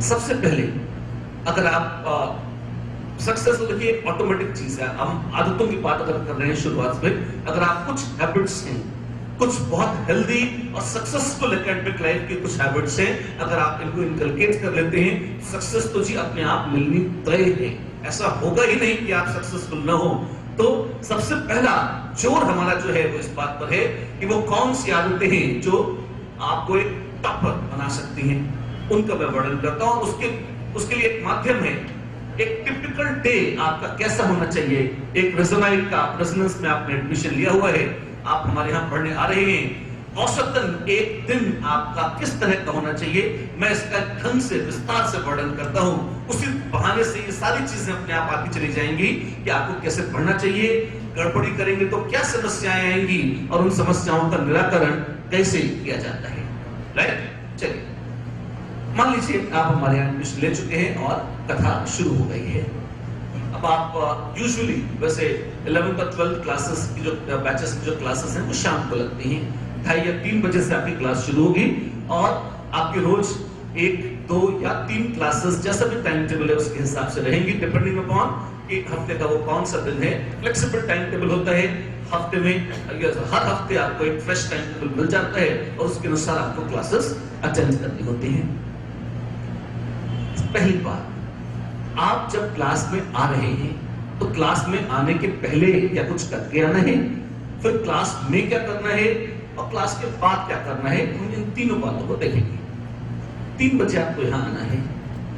सबसे पहले अगर आप सक्सेस तो देखिए ऑटोमेटिक चीज है, हम आदतों की बात अगर कर रहे हैं शुरुआत में, अगर आप कुछ हैबिट्स हैं, कुछ बहुत हेल्दी और सक्सेसफुल एकेडमिक लाइफ की कुछ हैबिट्स हैं, अगर आप इनको इनकलकेट कर लेते हैं, सक्सेस तो जी अपने आप मिलनी तय है। ऐसा होगा ही नहीं कि आप सक्सेसफुल ना हो। तो सबसे पहला जोर हमारा जो है वो इस बात पर है कि वो कौन सी आदतें हैं जो आपको एक टॉपर बना सकती हैं, उनका मैं वर्णन करता हूं। उसके लिए एक माध्यम है, एक टिपिकल डे आपका कैसा होना चाहिए। एक रेजोनाइट का रेजोनेंस में आपने एडमिशन लिया हुआ है, आप हमारे यहाँ पढ़ने आ रहे हैं, औसतन एक दिन आपका किस तरह का होना चाहिए, मैं इसका ढंग से विस्तार से वर्णन करता हूं। उसी बहाने से ये सारी चीजें अपने आप आती चली जाएंगी कि आपको कैसे पढ़ना चाहिए, गड़बड़ी करेंगे तो क्या समस्याएं आएंगी और उन समस्याओं का निराकरण कैसे किया जाता है। राइट, चलिए मान लीजिए आप हमारे यहाँ एडमिशन ले चुके हैं और कथा शुरू हो गई है। अब आप यूजुअली वैसे 11th और 12th क्लासेस की जो बैचेस की जो क्लासेस हैं वो शाम को लगती हैं, 2:30 या 3 बजे से आपकी क्लास शुरू होगी और आपकी रोज 1, 2 या 3 क्लासेस जैसा भी टाइम टेबल है उसके हिसाब से रहेंगी, डिपेंडिंग अपॉन एक हफ्ते का वो कौन सा दिन है। फ्लेक्सिबल टाइम टेबल होता है, हफ्ते में हर हफ्ते आपको एक फ्रेश टाइम टेबल मिल जाता है और उसके अनुसार आपको क्लासेस अटेंड करनी होती हैं। पहली बात, आप जब क्लास में आ रहे हैं तो क्लास में आने के पहले क्या कुछ करके आना है, फिर क्लास में क्या करना है और क्लास के बाद क्या करना है, हम इन तीनों बातों को देखेंगे। 3 बजे आपको यहाँ आना है,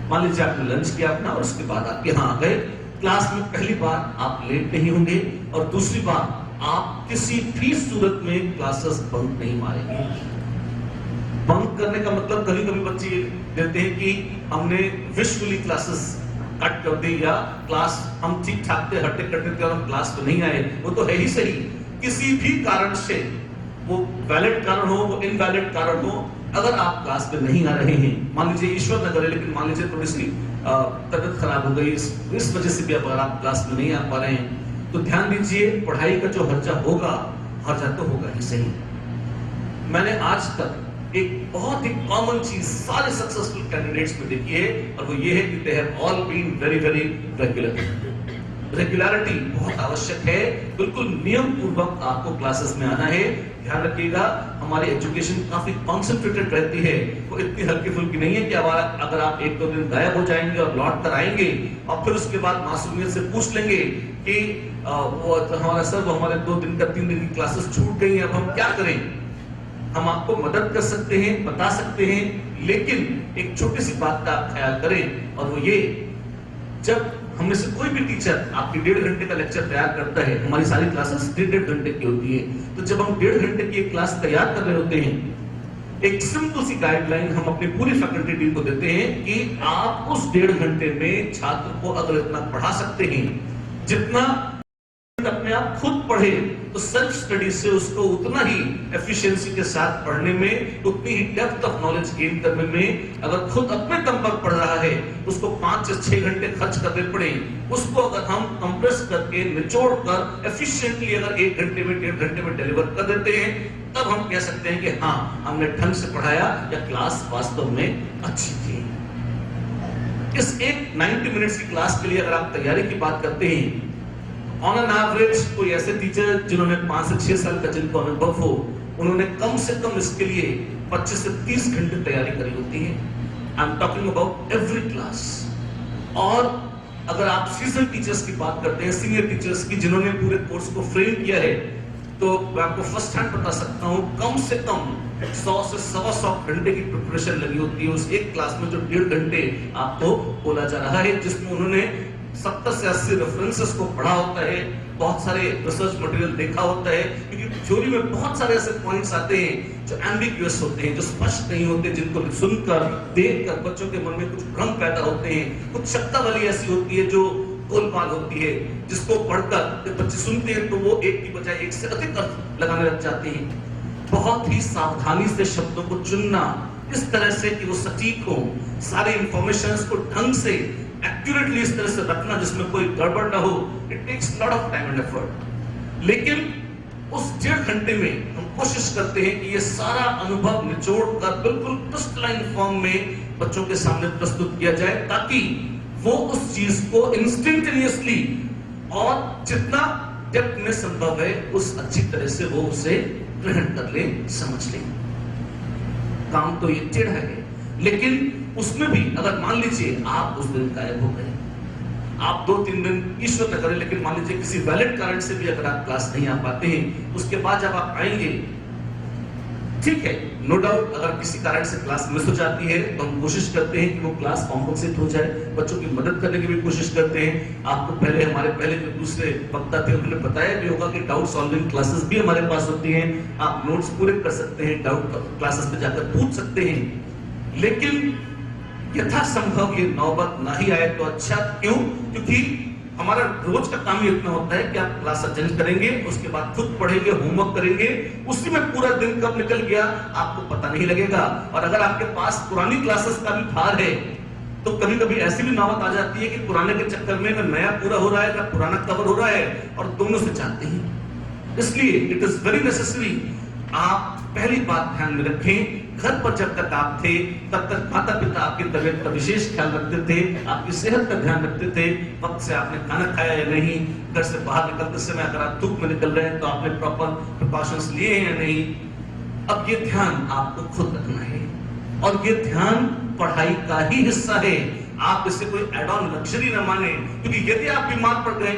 मान लीजिए आपने लंच किया अपना और उसके बाद आप यहाँ आ गए। क्लास में पहली बार आप लेट नहीं होंगे और दूसरी बार आप किसी भी सूरत में क्लासेस बंक नहीं मारेंगे। बंक करने का मतलब कभी कभी बच्चे देते हैं कि हमने विशुअली क्लासेस कट कर दी या क्लास हम ठीक ठाक थे, हट्टे कट्टे थे और हम क्लास में नहीं आए। वो तो है ही सही, किसी भी कारण से, वो वैलिड कारण हो, वो इनवैलिड कारण हो, अगर आप क्लास में नहीं आ रहे हैं, मान लीजिए ईश्वर न करे लेकिन मान लीजिए थोड़ी सी तबीयत खराब हो गई, इस वजह से भी अगर आप क्लास में नहीं आ पा रहे हैं, तो ध्यान दीजिए पढ़ाई का जो हर्जा होगा, हर्जा तो होगा ही सही। मैंने आज तक एक बहुत ही कॉमन चीज सारे सक्सेसफुल कैंडिडेट्स में देखी है और वो ये है कि they have all been very very regular. Regularity बहुत आवश्यक है, बिल्कुल नियम पूर्वक आपको क्लासेस में आना है। ध्यान रखिएगा, हमारी एजुकेशन काफी कॉन्सेंट्रेटेड रहती है, वो इतनी हल्की फुल्की नहीं है कि अगर आप 1-2 दिन गायब हो जाएंगे और लौट कर आएंगे और फिर उसके बाद मासूमियत से पूछ लेंगे कि वो हमारा सर वो हमारे 2 दिन का 3 दिन की क्लासेस छूट गई है, अब हम क्या करें। हम आपको मदद कर सकते हैं, बता सकते हैं, लेकिन एक छोटी सी बात का आप ख्याल करें और वो ये, जब हम में से कोई भी टीचर आपकी 1.5 घंटे का लेक्चर तैयार करता है, हमारी सारी क्लासेस 1.5 घंटे की होती है, तो जब हम 1.5 घंटे की एक क्लास तैयार कर रहे होते हैं, एक सिंपल सी गाइडलाइन हम अपनी पूरी फैकल्टी टीम को देते हैं कि आप उस 1.5 घंटे में छात्र को अगर इतना पढ़ा सकते हैं जितना अपने आप खुद पढ़े, तो सेल्फ स्टडी से उसको उतना ही एफिशिएंसी के साथ पढ़ने में, उतनी ही डेप्थ ऑफ नॉलेज गेन करने में, अगर खुद अपने दम पर पढ़ रहा है उसको 5 से 6 घंटे खर्च करने पड़े, उसको अगर हम कंप्रेस करके निचोड़ कर एफिशिएंटली अगर 1 घंटे में 1.5 घंटे में डिलीवर कर देते हैं, तब हम कह सकते हैं कि हाँ हमने ढंग से पढ़ाया या क्लास वास्तव में अच्छी थी। इस एक 90 मिनट्स की क्लास के लिए अगर आप तैयारी की बात करते हैं, ऑन एन एवरेज कोई ऐसे टीचर जिन्होंने 5 से 6 साल का जिनको अनुभव हो, उन्होंने कम से कम इसके लिए 25 से 30 घंटे तैयारी करी होती है। I am talking about every class. और अगर आप सीजन टीचर्स की बात करते हैं, सीनियर टीचर्स की जिन्होंने पूरे कोर्स को फ्रेम किया है, तो मैं आपको फर्स्ट हैंड बता सकता हूं, कम से कम 100 से 125 घंटे की प्रिपरेशन लगी होती है उस एक क्लास में जो 1.5 घंटे आपको बोला जा रहा है, जिसमें उन्होंने 70 से 80 रेफरेंसेस को पढ़ा होता है, बहुत सारे रिसर्च मटेरियल देखा होता है, क्योंकि थ्योरी में बहुत सारे ऐसे पॉइंट्स आते हैं जो एम्बिग्युअस होते हैं, जो स्पष्ट नहीं होते, जिनको सुनकर देखकर बच्चों के मन में कुछ भ्रम पैदा होते हैं, कुछ शब्दावली ऐसी होती है जो गोलमाल होती है, जिसको पढ़कर जब बच्चे सुनते हैं तो वो एक की बजाय एक से अधिक अर्थ लगाने लग जाते हैं। बहुत ही सावधानी से शब्दों को चुनना, इस तरह से कि वो सटीक हो, सारे इंफॉर्मेशंस को ढंग से एक्यूरेटली इस तरह से रखना जिसमें कोई गड़बड़ ना हो, it takes lot of time and effort. लेकिन उस 1.5 घंटे में हम कोशिश करते हैं कि ये सारा अनुभव निचोड़ कर बिल्कुल क्रिस्टलाइन फॉर्म में बच्चों के सामने प्रस्तुत किया जाए, ताकि वो उस चीज को इंस्टेंटेनियसली और जितना डेप्थ में संभव है उस अच्छी तरह से वो उसे ग्रहण कर ले, समझ ले। काम तो ये टेढ़ा है, लेकिन उसमें भी अगर मान लीजिए आप उस दिन गायब हो गए, आप 2-3 दिन ईश्वर न करें, लेकिन मान लीजिए किसी वैलिड कारण से भी अगर आप क्लास नहीं आ पाते हैं, उसके बाद जब आप आएंगे, ठीक है, नो डाउट अगर किसी कारण से क्लास मिस हो जाती है तो हम कोशिश करते हैं कि वो क्लास कॉम्पनसेट हो जाए, बच्चों की मदद करने की भी कोशिश करते हैं। आपको पहले हमारे पहले जो दूसरे वक्ता थे उन्होंने बताया भी होगा कि डाउट सॉल्विंग क्लासेस भी हमारे पास होती हैं, आप नोट्स पूरे कर सकते हैं, डाउट क्लासेस पे जाकर पूछ सकते हैं। लेकिन यथासंभव ये नौबत ना ही आए तो अच्छा। क्यों? क्योंकि हमारा रोज का काम ही इतना होता है कि आप क्लास अटेंड करेंगे, उसके बाद खुद पढ़ेंगे, होमवर्क करेंगे, उसी में पूरा दिन कब निकल गया आपको पता नहीं लगेगा। और अगर आपके पास पुरानी क्लासेस का भी भार है तो कभी कभी ऐसी भी नौबत आ जाती है कि पुराने के चक्कर में न नया पूरा हो रहा है न पुराना कवर हो रहा है, और दोनों से चाहते हैं। इसलिए इट इज वेरी नेसेसरी, आप पहली बात ध्यान में रखें, घर पर जब तक आप थे तब तक माता पिता आपकी तबीयत का विशेष ख्याल रखते थे, आपकी सेहत का ध्यान रखते थे, वक्त से आपने खाना खाया या नहीं, घर से बाहर निकलते समय अगर आप धूप में निकल रहे हैं तो आपने प्रॉपर प्रिकॉशंस लिए हैं या नहीं। अब ये ध्यान आपको खुद रखना है, और ये ध्यान पढ़ाई का ही हिस्सा है। आप इसे कोई एड ऑन लग्जरी न माने, क्योंकि यदि आप बीमार पड़ गए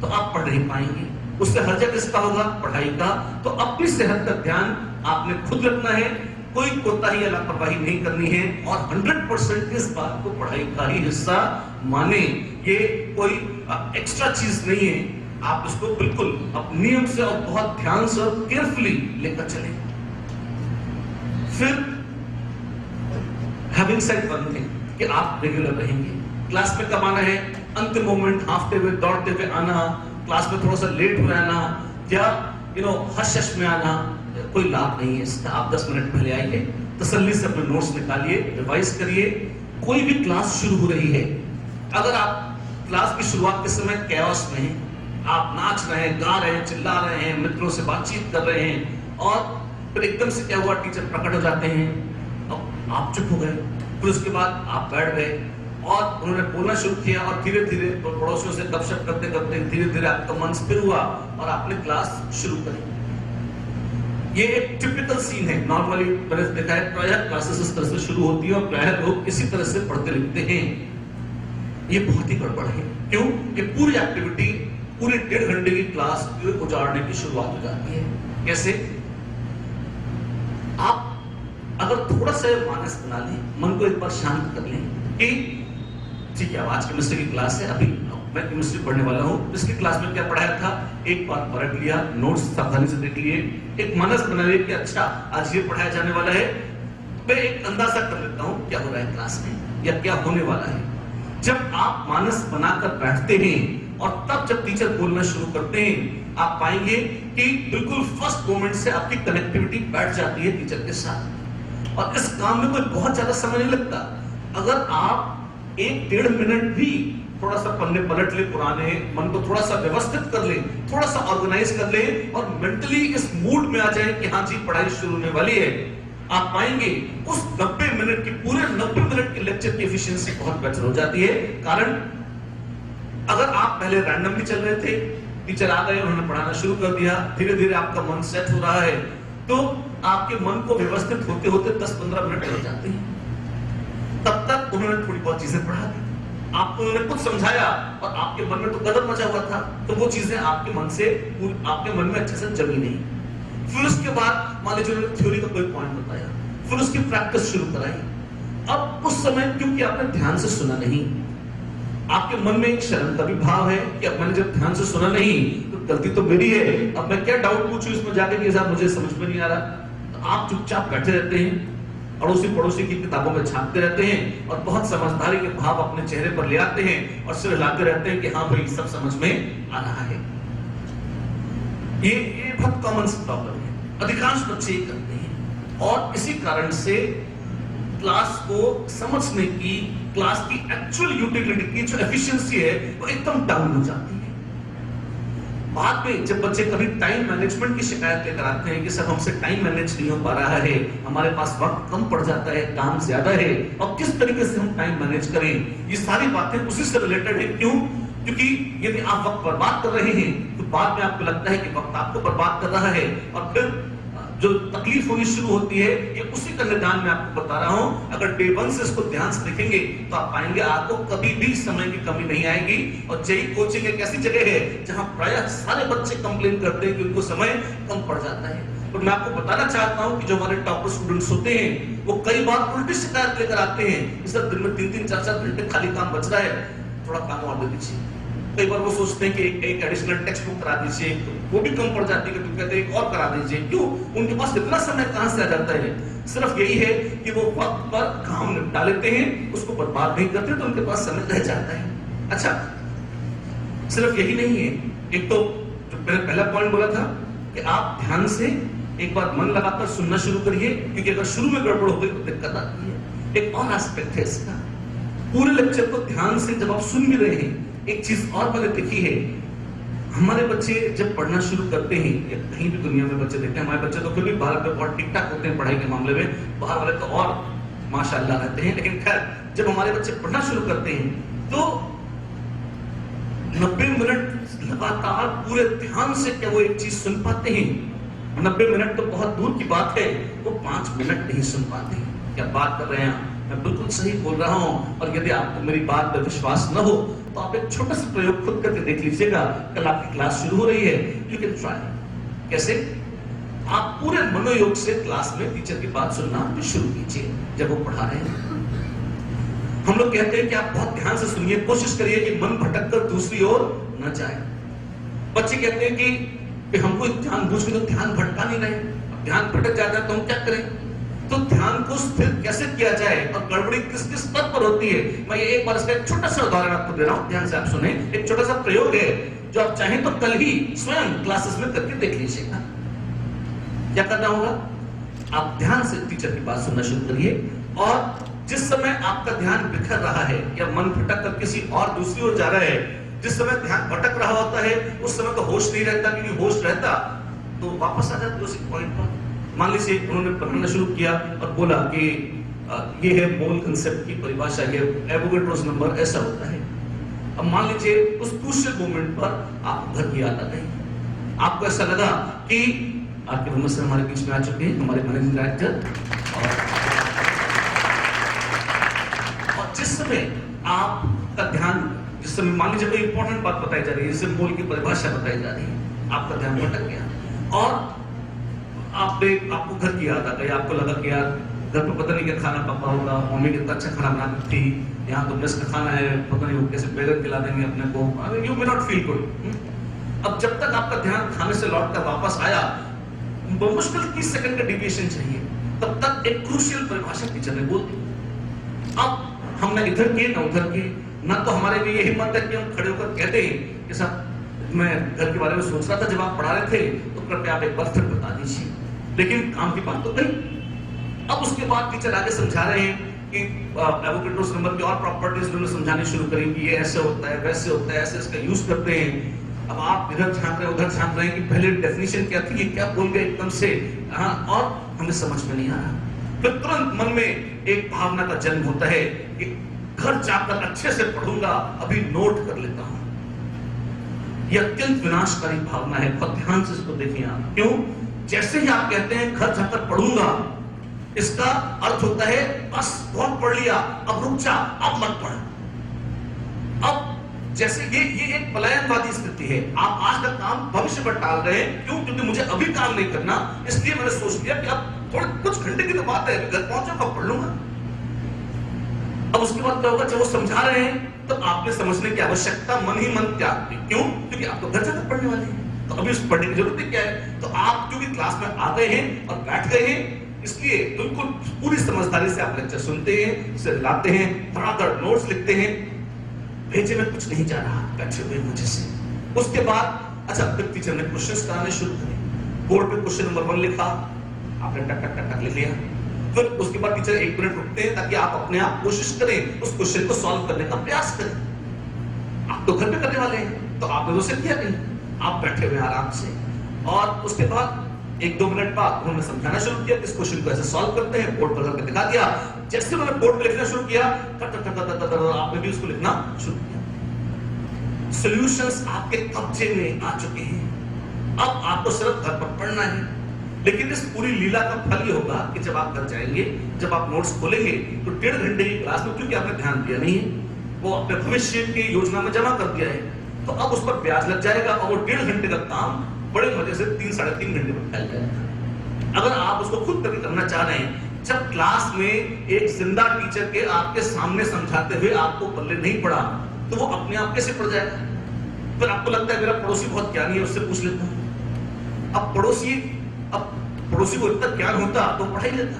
तो आप पढ़ नहीं पाएंगे, उससे हर्जा किसका होगा? पढ़ाई का। तो अपनी सेहत का ध्यान आपने खुद रखना है, कोई कोताही या लापरवाही नहीं करनी है, और 100% इस बात को पढ़ाई का ही हिस्सा माने। ये कोई एक्स्ट्रा चीज नहीं है, आप इसको बिल्कुल अपने नियम से और बहुत ध्यान से और केयरफुली लेकर चलें। फिर हैविंग सेड वन थिंग कि आप रेगुलर रहेंगे। क्लास में कब आना है? अंतिम मोमेंट, हाफते हुए दौड़ते हुए आना, क्लास में थोड़ा सा लेट हो आना, या हश हश में आना, कोई लाभ नहीं है इसका। आप 10 मिनट पहले आइए, तसल्ली से अपने नोट्स निकालिए, रिवाइज करिए। कोई भी क्लास शुरू हो रही है, अगर आप क्लास की शुरुआत के समय कैओस में हैं, आप नाच रहे हैं, गा रहे हैं, चिल्ला रहे हैं, मित्रों से बातचीत कर रहे हैं, और फिर एकदम से क्या हुआ, टीचर प्रकट हो जाते हैं, अब आप चुप हो गए, फिर उसके बाद आप बैठ गए और उन्होंने बोलना शुरू किया, और धीरे धीरे पड़ोसियों से गपशप करते करते धीरे धीरे आपका मन स्थिर हुआ और आपने क्लास शुरू करी। ये एक टिपिकल सीन है, नॉर्मली मैंने देखा है, प्रायः क्लासेस इस तरह से शुरू होती है और प्रायः लोग इसी तरह से पढ़ते लिखते हैं। ये बहुत ही गड़बड़ है। क्यों? कि पूरी एक्टिविटी, पूरे 1.5 घंटे की क्लास उजाड़ने की शुरुआत हो जाती है। कैसे? आप अगर थोड़ा सा मानस बना लें, मन को एक बार शांत कर लें कि ठीक है, आज केमिस्ट्री की क्लास है, अभी मैं केमिस्ट्री पढ़ने वाला हूँ, इसकी क्लास में क्या पढ़ाया था, एक बार पढ़ लिया, नोट्स सावधानी से देख लिए, एक मानस बना लिया कि अच्छा आज ये पढ़ाया जाने वाला है, मैं एक अंदाजा कर लेता हूँ क्या हो रहा है क्लास में या क्या होने वाला है। जब आप मानस बनाकर बैठते हैं और तब जब टीचर बोलना शुरू करते हैं, आप पाएंगे कि बिल्कुल फर्स्ट मोमेंट से आपकी कनेक्टिविटी बैठ जाती है टीचर के साथ, और इस काम में कोई बहुत ज्यादा समय नहीं लगता। अगर आप 1-1.5 मिनट भी थोड़ा सा पन्ने पलट ले, पुराने मन को थोड़ा सा व्यवस्थित कर ले, थोड़ा सा ऑर्गेनाइज कर ले, और मेंटली इस मूड में आ जाए कि हाँ जी पढ़ाई शुरू होने वाली है, आप पाएंगे उस 90 मिनट की, पूरे 90 मिनट की लेक्चर की एफिशिएंसी बहुत बेहतर हो जाती है। कारण अगर आप पहले रैंडमली चल रहे थे, टीचर आ गए, उन्होंने पढ़ाना शुरू कर दिया, धीरे धीरे आपका मन सेट हो रहा है, तो आपके मन को व्यवस्थित होते होते 10-15 मिनट लग जाते हैं। तब तक उन्होंने थोड़ी बहुत चीजें पढ़ा दी, आपको उन्होंने कुछ समझाया, और आपके मन में तो गदर मचा हुआ था, तो वो चीजें आपके मन से, आपके मन में अच्छे से जमी नहीं। फिर उसके बाद मान लीजिए उन्होंने थ्योरी का कोई पॉइंट बताया, फिर उसकी प्रैक्टिस शुरू कराई। अब उस समय क्योंकि आपने ध्यान से सुना नहीं, आपके मन में एक शर्म का भी भाव है कि अब मैंने जब ध्यान से सुना नहीं तो गलती तो मेरी है, अब मैं क्या डाउट पूछूं इसमें जाके कि साहब मुझे समझ में नहीं आ रहा। तो आप चुपचाप बैठे रहते हैं, अड़ोसी पड़ोसी की किताबों में छापते रहते हैं, और बहुत समझदारी के भाव अपने चेहरे पर ले आते हैं और सिर हिलाते रहते हैं कि हाँ भाई सब समझ में आ रहा है। ये बहुत कॉमन प्रॉब्लम है, अधिकांश बच्चे ही करते हैं, और इसी कारण से क्लास को समझने की, क्लास की एक्चुअल यूटिलिटी की जो एफिशिएंसी है वो एकदम डाउन हो जाती है। बाद में जब बच्चे कभी टाइम मैनेजमेंट की शिकायत लेकर आते हैं कि सर हमसे टाइम मैनेज नहीं हो पा रहा है, हमारे पास वक्त कम पड़ जाता है, काम ज्यादा है, और किस तरीके से हम टाइम मैनेज करें, ये सारी बातें उसी से रिलेटेड है। क्यों? क्योंकि यदि आप वक्त बर्बाद कर रहे हैं तो बाद में आपको लगता है कि वक्त आपको बर्बाद कर रहा है, और फिर जो तकलीफ होनी शुरू होती है, ये उसी का निदान मैं आपको बता रहा हूं। अगर डे 1 से इसको ध्यान से देखेंगे तो आप पाएंगे आपको कभी भी समय की कमी नहीं आएगी। और जेई कोचिंग एक ऐसी जगह है जहां प्रायः सारे बच्चे कंप्लेन करते हैं कि उनको समय कम पड़ जाता है। और मैं आपको बताना चाहता हूं कि जो हमारे टॉपर स्टूडेंट्स होते हैं वो कई बार उल्टी शिकायत लेकर आते हैं, सर दिन में 3-3, 4-4 घंटे खाली काम बच रहा है, थोड़ा काम और दे दीजिए। कई बार वो सोचते हैं कि एक एडिशनल टेक्स्ट बुक करा दीजिए, वो भी कम पड़ जाती है, तो कहते हैं एक और करा दीजिए। क्यों? उनके पास इतना समय कहां से आ जाता है? सिर्फ यही है कि वो वक्त पर काम निपटा लेते हैं, उसको बर्बाद नहीं करते, तो उनके पास समय रह जाता है। अच्छा, सिर्फ यही नहीं है, एक तो जो मैंने पहला पॉइंट बोला था कि आप ध्यान से एक बार मन लगाकर सुनना शुरू करिए, क्योंकि अगर शुरू में गड़बड़ हो गई तो दिक्कत आती है। एक और एस्पेक्ट है इसका, पूरे लेक्चर को ध्यान से जब आप सुन भी रहे हैं, एक चीज और मैंने देखी है, हमारे बच्चे जब पढ़ना शुरू करते हैं, या कहीं भी दुनिया में बच्चे देखते हैं, हमारे बच्चे तो फिर भी बाहर पे बहुत ठीक ठाक होते हैं पढ़ाई के मामले में, बाहर वाले तो और माशाअल्लाह रहते हैं, लेकिन खैर जब हमारे बच्चे पढ़ना शुरू करते हैं तो 90 मिनट लगातार पूरे ध्यान से क्या वो एक चीज सुन पाते हैं? 90 मिनट तो बहुत दूर की बात है, वो 5 मिनट नहीं सुन पाते हैं। क्या बात कर रहे हैं? मैं बिल्कुल सही बोल रहा हूं। और यदि आपको मेरी बात पर विश्वास न हो तो आप एक छोटा सा प्रयोग खुद करके देख लीजिएगा। कल आपकी क्लास शुरू हो रही है, यू कैन ट्राई। कैसे? आप पूरे मनोयोग से क्लास में टीचर की बात सुनना शुरू कीजिए जब वो पढ़ा रहे हैं। हम लोग कहते हैं कि आप बहुत ध्यान से सुनिए, कोशिश करिए कि मन भटक कर दूसरी ओर न जाए। बच्चे कहते हैं कि हमको ध्यान बुझ के तो ध्यान भटका नहीं रहे, अब ध्यान भटक जाता है तो हम क्या करें? तो ध्यान को स्थिर कैसे किया जाए और गड़बड़ी किस किस स्तर पर होती है, मैं ये एक बार इसका एक छोटा सा उदाहरण आपको दे रहा हूं, ध्यान से आप सुने। एक छोटा सा प्रयोग है जो आप चाहें तो कल ही स्वयं क्लासेस में करके देख लीजिएगा। क्या करना होगा? आप ध्यान से टीचर की बात सुनना शुरू करिए, और जिस समय आपका ध्यान बिखर रहा है या मन भटक कर किसी और दूसरी ओर जा रहा है, जिस समय ध्यान भटक रहा होता है उस समय तो होश नहीं रहता, क्योंकि होश रहता तो वापस आ जाते उसी पॉइंट पर। मान लीजिए उन्होंने पढ़ना शुरू किया और बोला कि ये है मोल कंसेप्ट की परिभाषा, ये एवोगैड्रोस नंबर ऐसा होता है। अब मान लीजिए उस क्रूशियल मोमेंट पर आपको घर की याद आ गई, आपको ऐसा लगा कि आपके मोहम्मद सर हमारे बीच में आ चुके हैं, हमारे मैनेजिंग डायरेक्टर, और जिस समय आपका ध्यान, जिस समय मान लीजिए कोई इंपॉर्टेंट बात बताई जा रही है, जैसे मोल की परिभाषा बताई जा रही है, आपका ध्यान भटक गया और आपको घर की याद आ गई। आपको लगा कि यार घर पे पता नहीं क्या खाना पका होगा, मम्मी कितना अच्छा खाना बनाती थी, यहाँ तो मेस का खाना है, पता नहीं वो कैसे बैगन खिला देंगे अपने को, you may not feel good. अब जब तक आपका ध्यान खाने से लौट कर वापस आया, मुश्किल 30 सेकंड का डिविएशन चाहिए, तब तक एक क्रूशियल परिभाषा टीचर ने बोल दी। अब हम ना इधर के ना उधर के, ना तो हमारे लिए यही मत है कि हम खड़े होकर कहते हैं कि साहब मैं घर के बारे में सोच रहा था जब आप पढ़ा रहे थे, तो कृपया आप एक बार फिर बता दीजिए, लेकिन काम की बात तो गई। अब उसके बाद टीचर आगे समझा रहे हैं कि एवोगैड्रोस नंबर की और प्रॉपर्टीज उन्होंने समझानी शुरू करी कि ये ऐसे होता है, वैसे होता है, ऐसे इसका यूज करते हैं। अब आप इधर झांक रहे हैं, उधर झांक रहे हैं कि पहले डेफिनेशन क्या थी, ये क्या बोल गए एकदम से, और हमें समझ में नहीं आ रहा। फिर तुरंत मन में एक भावना का जन्म होता है कि घर जाकर अच्छे से पढ़ूंगा, अभी नोट कर लेता हूं। यह अत्यंत विनाशकारी भावना है, बहुत ध्यान से इसको देखिए आप। क्यों? जैसे ही आप कहते हैं घर जाकर पढ़ूंगा, इसका अर्थ होता है बस बहुत पढ़ लिया, अब रुक जा, अब मत पढ़। अब जैसे ये एक पलायनवादी स्थिति है, आप आज का काम भविष्य पर टाल रहे हैं। क्यों? क्योंकि मुझे अभी काम नहीं करना, इसलिए मैंने सोच लिया कि अब थोड़े कुछ घंटे की तो बात है, घर पहुंचूंगा पढ़ लूंगा। अब उसके बाद क्या होगा? जब वो समझा रहे हैं तो आपने समझने की आवश्यकता मन ही मन त्याग दी। क्यों? क्योंकि आप तो घर जाकर पढ़ने वाले हैं, तो अभी उस पढ़ने की जरूरत क्या है? तो आप क्योंकि क्लास में आ गए हैं और बैठ गए हैं, इसलिए बिल्कुल पूरी समझदारी से आप लेक्चर सुनते हैं, उसे लाते हैं, धड़ाधड़ नोट्स लिखते हैं, भेजे में कुछ नहीं जा रहा, बैठे हुए मुझे से। उसके बाद अच्छा, फिर टीचर ने क्वेश्चंस कराने शुरू करे, बोर्ड पे क्वेश्चन नंबर 1 लिखा, आपने टक टक टक टक लिख लिया। फिर उसके बाद टीचर 1 मिनट रुकते हैं ताकि आप अपने आप कोशिश करें, उस क्वेश्चन को सॉल्व करने का प्रयास करें। आप तो घर पे करने वाले हैं, तो आपने तो उसे किया नहीं। आप बैठे हुए आराम से, और उसके बाद 1-2 मिनट बाद उन्होंने समझाना शुरू किया कि इस क्वेश्चन को ऐसे सॉल्व करते हैं, बोर्ड पर करके दिखा दिया। जैसे उन्होंने बोर्ड पे लिखना शुरू किया, आपने भी उसको लिखना शुरू किया। सॉल्यूशंस आपके कब्जे में आ चुके हैं, अब आपको सिर्फ घर पर पढ़ना है। लेकिन इस पूरी लीला का फल ये होगा कि जब आप घर जाएंगे, जब आप नोट्स खोलेंगे, तो 1.5 घंटे की क्लास में, क्योंकि आपने ध्यान दिया नहीं है, वो अपने भविष्य की योजना में जमा कर दिया है, तो अब उस पर ब्याज लग जाएगा और वो 1.5 घंटे का काम बड़े मजे से 3-3.5 घंटे में फैल जाएगा। अगर आप उसको खुद कभी करना चाह रहे हैं, जब क्लास में एक जिंदा टीचर के आपके सामने समझाते हुए आपको पल्ले नहीं पड़ा, तो वो अपने आप कैसे पड़ जाएगा? फिर आपको लगता है मेरा पड़ोसी बहुत ज्ञानी है, उससे पूछ लेता हूं। अब पड़ोसी को इतना ज्ञान होता तो पढ़ा ही लेता।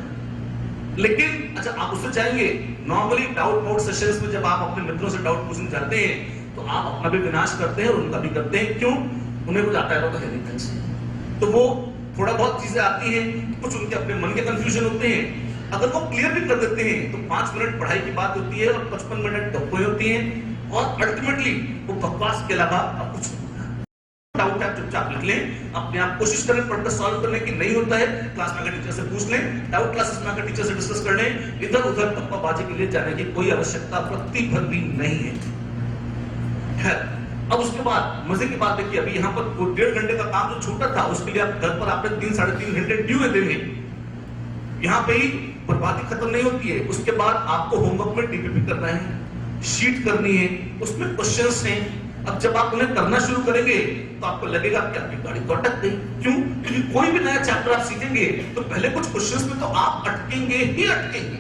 लेकिन अच्छा, आप उससे चाहेंगे, नॉर्मली डाउट मोड सेशंस में जब आप अपने मित्रों से डाउट पूछने जाते हैं, तो आप अपना भी विनाश करते हैं और उनका भी करते हैं। क्यों? उन्हें कुछ आता है तो है नहीं ढंग से, तो वो थोड़ा बहुत चीजें आती हैं, कुछ उनके अपने मन के कंफ्यूजन होते हैं। अगर वो क्लियर भी कर देते हैं तो 5 मिनट पढ़ाई की बात होती है और 55 मिनट गप्पें होती हैं, और अल्टीमेटली वो बकवास के अलावा अब कुछ डाउट है चुपचाप लिख लें, अपने आप कोशिश करें पढ़कर सॉल्व करने की। नहीं होता है, क्लास में आकर टीचर से पूछ लें, डाउट क्लासेस में आकर टीचर से डिस्कस कर लें। इधर उधर गप्पाबाजी के लिए जाने की कोई आवश्यकता प्रति भर भी नहीं है। अब उसके बाद मजे की बात है कि अभी यहाँ पर 1.5 घंटे का काम जो छूटा था, उसके लिए आप घर पर आपने 3-3.5 घंटे ड्यू है देने। यहाँ पे ही बर्बादी खत्म नहीं होती है। उसके बाद आपको होमवर्क में डीपीपी करना है, शीट करनी है, उसमें क्वेश्चंस हैं। अब जब आप उन्हें करना शुरू करेंगे तो आपको लगेगा कि आपकी गाड़ी तो अटक गई। क्यों? क्योंकि कोई भी नया चैप्टर आप सीखेंगे तो पहले कुछ क्वेश्चंस में तो आप अटकेंगे ही अटकेंगे।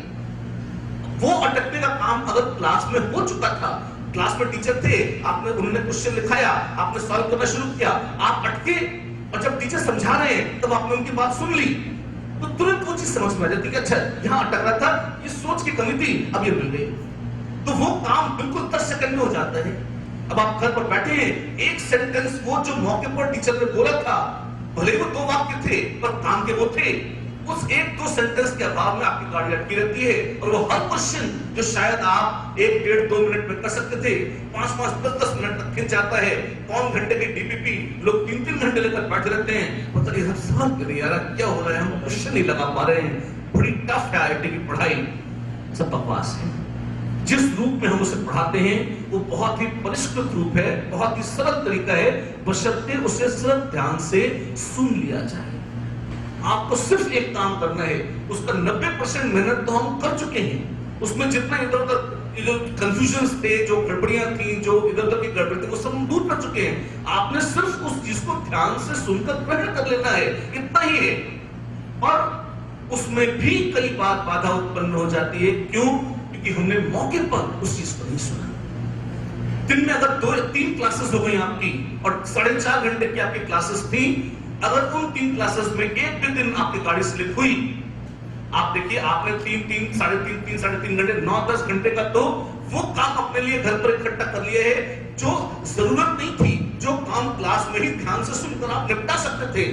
वो अटकने का काम अगर क्लास में हो चुका था, क्लास में टीचर थे, आपने उन्होंने क्वेश्चन लिखाया, आपने सॉल्व करना शुरू किया, आप अटके, और जब टीचर समझा रहे हैं तब आपने उनकी बात सुन ली, तो तुरंत वो चीज समझ में आ जाती है कि अच्छा यहां अटक रहा था, ये सोच की कमी थी, अब ये मिल गई। तो वो काम बिल्कुल 10 सेकंड में हो जाता है। अब आप घर पर बैठे हैं, एक सेंटेंस वो जो मौके पर टीचर ने बोला था, भले वो 2 वाक्य थे पर काम के वो थे, उस 1-2 सेंटेंस के अभाव में आपकी गाड़ी अटकी रहती है। और वो हर क्वेश्चन जो शायद आप 1-1.5-2 मिनट में कर सकते थे, 5-5, 10-10 मिनट तक खिंच जाता है। पौन घंटे की डीपीपी लोग 3-3 घंटे लेकर बैठे रहते हैं, पता नहीं सवाल करिए यार क्या हो रहा है, हम क्वेश्चन नहीं लगा पा रहे हैं, बड़ी टफ है आईआईटी की पढ़ाई। सब बकवास है। जिस रूप में हम उसे पढ़ाते हैं वो बहुत ही परिष्कृत रूप है, बहुत ही सरल तरीका है, बशर्ते उसे सिर्फ ध्यान से सुन लिया जाए। आपको सिर्फ एक काम करना है, उसका 90% मेहनत तो हम कर चुके हैं। उसमें जितना इधर उधर जो कंफ्यूजन थे, जो गड़बड़ियां थी, जो इधर उधर की गड़बड़ी थी, वो सब हम दूर कर चुके हैं। आपने सिर्फ उस चीज को ध्यान से सुनकर ग्रहण कर लेना है, इतना ही है। और उसमें भी कई बार बाधा उत्पन्न हो जाती है। क्यों? कि हमने मौके पर उस चीज को नहीं सुना। दिन में अगर 2 या 3 क्लासेस हो गई आपकी और 4.5 घंटे की आपकी क्लासेस थी, अगर उन 3 क्लासेस में एक भी दिन आपकी गाड़ी स्लिप हुई, आप देखिए आपने 3 साढ़े 3 घंटे 9-10 घंटे का तो वो काम अपने लिए घर पर इकट्ठा कर लिए है जो जरूरत नहीं थी, जो काम क्लास में ही ध्यान से सुनकर आप निपटा सकते थे।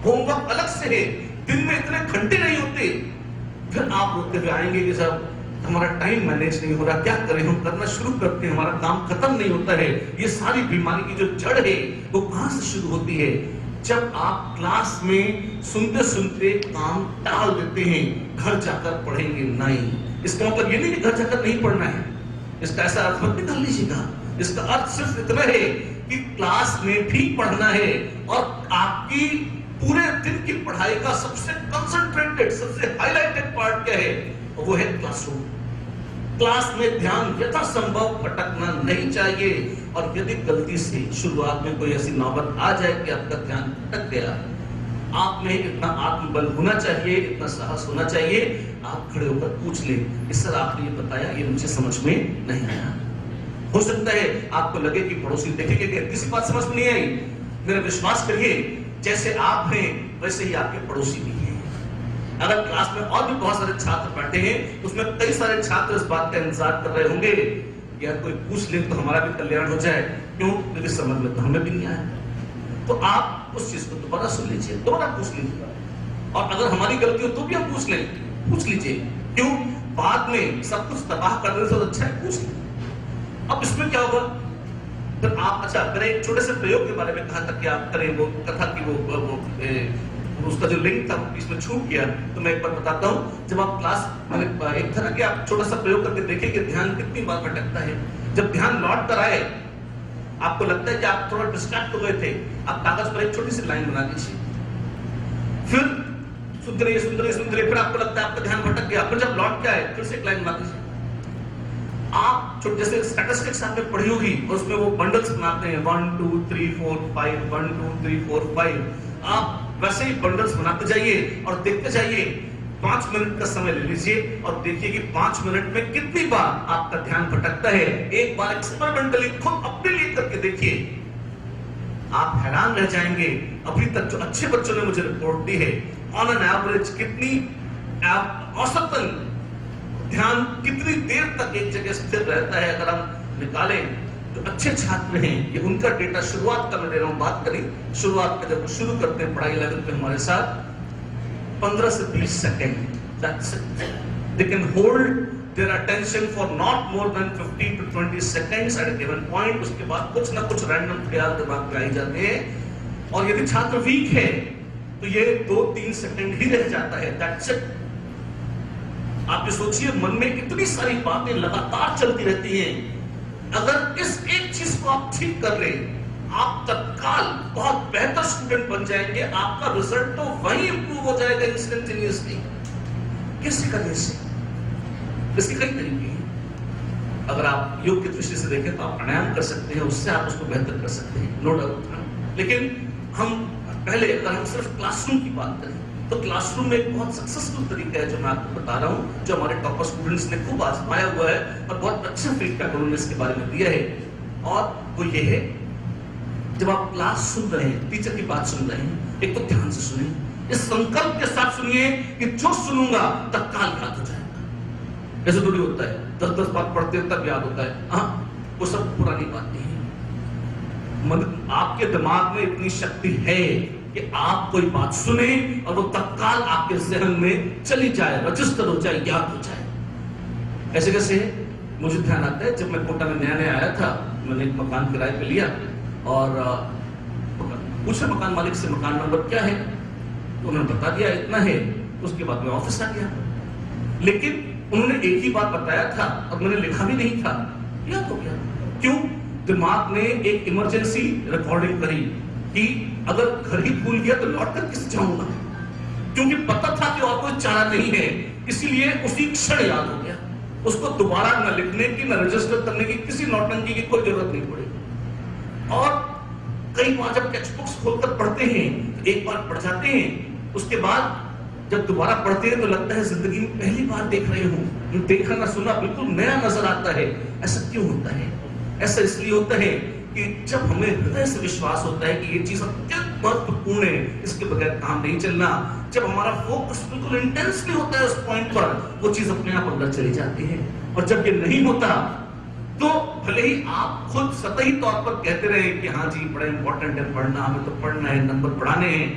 होमवर्क अलग से है, दिन में इतने घंटे नहीं होते। फिर आप रोते हुए आएंगे कि साहब हमारा टाइम मैनेज नहीं हो रहा, क्या करें, हम करना शुरू करते हैं, हमारा काम खत्म नहीं होता है। ये सारी बीमारी की जो जड़ है वो कहां से शुरू होती है? जब आप क्लास में सुनते सुनते काम टाल देते हैं, घर जाकर पढ़ेंगे नहीं। इसका मतलब ये नहीं कि घर जाकर नहीं पढ़ना है, इसका ऐसा अर्थ मत निकाल लीजिएगा। इसका अर्थ सिर्फ इतना है कि क्लास में भी पढ़ना है, और आपकी पूरे दिन की पढ़ाई का सबसे कंसंट्रेटेड, सबसे हाईलाइटेड पार्ट क्या है? वो है क्लासरूम। क्लास में ध्यान यथासंभव भटकना नहीं चाहिए, और यदि गलती से शुरुआत में कोई ऐसी नौबत आ जाए कि आपका ध्यान भटक गया, आप में इतना आत्मबल होना चाहिए, इतना साहस होना चाहिए, आप खड़े होकर पूछ ले कि सर आपने ये बताया, ये मुझे समझ में नहीं आया। हो सकता है आपको लगे कि पड़ोसी देखेंगे कि किसी बात समझ में नहीं आई। मेरा विश्वास करिए, जैसे आप हैं वैसे ही आपके पड़ोसी भी हैं। अगर क्लास में और भी बहुत सारे छात्र बैठे हैं, उसमें कई सारे छात्र इस बात का इंतजार कर रहे होंगे कि यार कोई पूछ ले तो हमारा भी कल्याण हो जाए। क्यों? क्योंकि समझ में तो हमें भी नहीं आया। तो आप उस चीज को दोबारा सुन लीजिए, दोबारा पूछ लीजिए, और अगर हमारी गलती हो तो भी हम पूछ लीजिए। क्यों? बाद में सब कुछ तबाह करने से अच्छा है पूछ लीजिए। अब इसमें क्या होगा? फिर आप अच्छा मैंने एक छोटे से प्रयोग के बारे में कहा था कि आप करें वो कथा की उसका जो लिंक था इसमें छूट गया, तो मैं एक बार बताता हूँ। जब आप क्लास मैंने एक तरह के आप छोटा सा प्रयोग करके देखें कि ध्यान कितनी बार भटकता है। जब ध्यान लौट कर आए, आपको लगता है कि आप थोड़ा डिस्ट्रैक्ट हो गए थे, आप कागज पर एक छोटी सी लाइन बना दीजिए, फिर सुंदरी सुंदरी सुंदरी, फिर आपको लगता है आपका ध्यान भटक गया, फिर जब लौट के आए फिर से एक लाइन बना दीजिए। आप जैसे स्टैटिस्टिक्स आपने पढ़ी होगी और उसमें वो बंडल्स बनाते हैं 1 2 3 4 5 1 2 3 4 5, आप वैसे ही बंडल्स बनाते जाइए और देखते जाइए। 5 मिनट का समय ले लीजिए और देखिए कि 5 मिनट में कितनी बार आपका ध्यान भटकता है। एक बार एक्सपेरिमेंटली खुद अपने लिए करके देखिए, आप हैरान रह जाएंगे। अभी तक जो अच्छे बच्चों ने मुझे रिपोर्ट दी है, ऑन एन एवरेज कितनी औसतन ध्यान कितनी देर तक एक जगह स्थिर रहता है। अगर हम निकालें जो अच्छे छात्र हैं, ये उनका डेटा शुरुआत का मैं दे रहा हूं, बात करें शुरुआत में जब शुरू करते हैं पढ़ाई लेवल पे हमारे साथ 15 से 20 second, that's it. They can hold their attention for not more than 15 to 20 seconds at a given point. उसके बाद कुछ ना कुछ रैंडम ख्याल दिमाग में आ जाते हैं, और यदि छात्र वीक है तो ये 2-3 सेकंड ही रह जाता है, दैट्स इट। आप ये सोचिए, मन में इतनी सारी बातें लगातार चलती रहती हैं। अगर इस एक चीज को आप ठीक कर ले, आप तत्काल बहुत बेहतर स्टूडेंट बन जाएंगे। आपका रिजल्ट तो वही इंप्रूव हो जाएगा इंस्टेंटेनियसली। कैसे करें इसके कई तरीके हैं। अगर आप योग की दृष्टि से देखें तो आप प्राणायाम कर सकते हैं, उससे आप उसको बेहतर कर सकते हैं, नो डाउट। लेकिन हम पहले अगर हम सिर्फ क्लासरूम की बात करें तो क्लासरूम में एक बहुत सक्सेसफुल तरीका है जो मैं आपको बता रहा हूं, जो हमारे टॉपर स्टूडेंट्स ने खूब आजमाया हुआ है और बहुत अच्छा फीडबैक उन्होंने इसके बारे में दिया है। और वो ये है, जब आप क्लास सुन रहे हैं, टीचर की बात सुन रहे हैं, एक तो ध्यान से सुनिए, इस संकल्प के साथ सुनिए कि जो सुनूंगा तत्काल याद हो जाएगा। ऐसे थोड़ी होता है 10-10 बार पढ़ते हैं तब याद होता है, हाँ वो सब पुरानी बात नहीं है। आपके दिमाग में इतनी शक्ति है कि आप कोई बात सुने और वो तत्काल आपके जहन में चली जाए, रजिस्टर हो जाए, याद हो जाए। ऐसे कैसे? मुझे ध्यान आता है जब मैं कोटा में नया नया आया था, मैंने एक मकान किराए पे लिया और पूछा मकान मालिक से मकान नंबर क्या है, तो उन्होंने बता दिया इतना है। उसके बाद मैं ऑफिस आ गया, लेकिन उन्होंने एक ही बात बताया था और मैंने लिखा भी नहीं था, याद हो गया। क्यों? दिमाग ने एक इमरजेंसी रिकॉर्डिंग करी कि अगर घर ही भूल गया तो लौट कर किस जाऊंगा, क्योंकि पता था कि और कोई चारा नहीं है, इसीलिए उसी क्षण याद हो गया। उसको दोबारा न लिखने की, न रजिस्टर करने की, किसी नौटंकी की कोई जरूरत नहीं पड़ी। और कई बार जब टेक्स्ट बुक्स खोलकर पढ़ते हैं, एक बार पढ़ जाते हैं, उसके बाद जब दोबारा पढ़ते हैं तो लगता है जिंदगी में पहली बार देख रहे हूं, देखा ना सुना बिल्कुल नया नजर आता है। ऐसा क्यों होता है? ऐसा इसलिए होता है कि जब हमें हृदय से विश्वास होता है कि ये चीज अत्यंत महत्वपूर्ण है, इसके बगैर काम नहीं चलना, जब हमारा फोकस बिल्कुल इंटेंसली होता है उस पॉइंट पर, वो चीज अपने आप अंदर चली जाती है। और जब ये नहीं होता तो भले ही आप खुद सतही तौर पर कहते रहे कि हाँ जी बड़ा इंपॉर्टेंट है पढ़ना, हमें तो पढ़ना है, नंबर बढ़ाने हैं,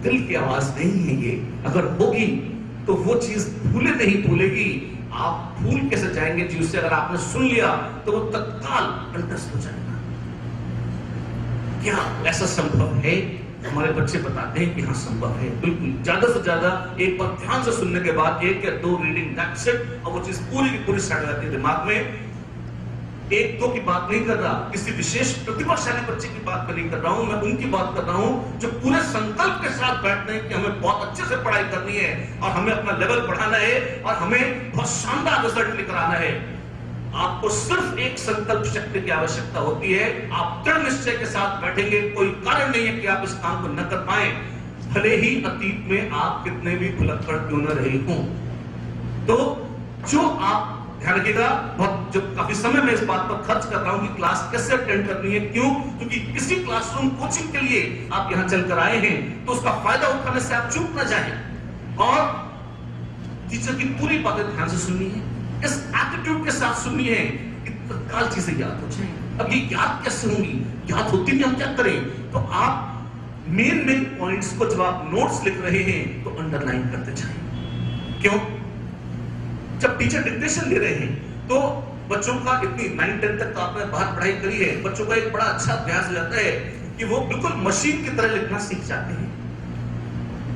दिल की आवाज नहीं है ये। अगर होगी तो वो चीज भूले नहीं भूलेगी। आप भूल कैसे जाएंगे जी उससे? अगर आपने सुन लिया तो वो तत्काल कंठस्थ हो जाएगा। क्या ऐसा संभव है? हमारे बच्चे बताते हैं कि हाँ संभव है, बिल्कुल। ज्यादा से ज्यादा एक बार ध्यान से सुनने के बाद 1 या 2 रीडिंग, दैट्स इट, और वो चीज पूरी की पूरी सेट हो जाती है दिमाग में। 1-2 की बात नहीं कर रहा, किसी विशेष प्रतिभाशाली बच्चे की बात नहीं कर रहा हूं, मैं उनकी बात कर रहा हूं जो पूरे संकल्प के साथ बैठते हैं कि हमें बहुत अच्छे से पढ़ाई करनी है और हमें अपना लेवल बढ़ाना है और हमें बहुत शानदार रिजल्ट लेकर आना है। आपको सिर्फ एक संकल्प शक्ति की आवश्यकता होती है। आप दृढ़ निश्चय के साथ बैठेंगे, कोई कारण नहीं है कि आप इस काम को न कर पाए, भले ही अतीत में आप कितने भी भुलक्कड़ क्यों न रहे हों। तो जो आप ध्यान रखिएगा, बहुत जो काफी समय में इस बात पर खर्च कर रहा हूं कि क्लास कैसे अटेंड करनी है। क्यों? क्योंकि किसी क्लासरूम कोचिंग के लिए आप यहां चलकर आए हैं तो उसका फायदा उठाने से आप चूक न जाएं और टीचर की पूरी बातें ध्यान से सुननी है, इस एटीट्यूड के साथ सुननी है कि तत्काल चीजें याद हो जाएं। अब ये याद कैसे होंगी? याद होती नहीं, हम क्या करें? तो आप मेन पॉइंट्स को जब आप नोट्स लिख रहे हैं तो अंडरलाइन करते जाएं। क्यों? जब टीचर डिक्टेशन दे रहे हैं तो बच्चों का इतनी 9-10 तक तो आपने बाहर पढ़ाई करी है, बच्चों का एक बड़ा अच्छा अभ्यास हो जाता है कि वो बिल्कुल मशीन की तरह लिखना सीख जाते हैं।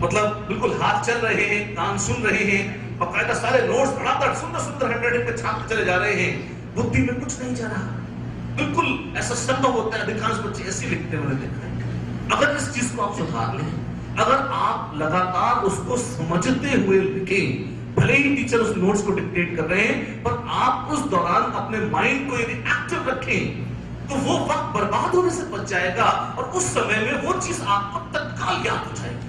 मतलब बिल्कुल हाथ चल रहे हैं, कान सुन रहे हैं, बकायदा सारे नोट्स धड़ाधड़ सुंदर सुंदर हैंडराइटिंग पे छापते चले जा रहे हैं, बुद्धि में कुछ नहीं जा रहा। बिल्कुल ऐसा संभव होता है, अधिकांश बच्चे ऐसे लिखते हुए देखा है। अगर इस चीज को आप सुधार लें, अगर आप लगातार उसको समझते हुए लिखें, भले ही टीचर उस नोट्स को डिक्टेट कर रहे हैं, पर आप उस दौरान अपने माइंड को यदि एक्टिव रखें तो वो वक्त बर्बाद होने से बच जाएगा और उस समय में वो चीज आपको तत्काल याद हो जाएगी।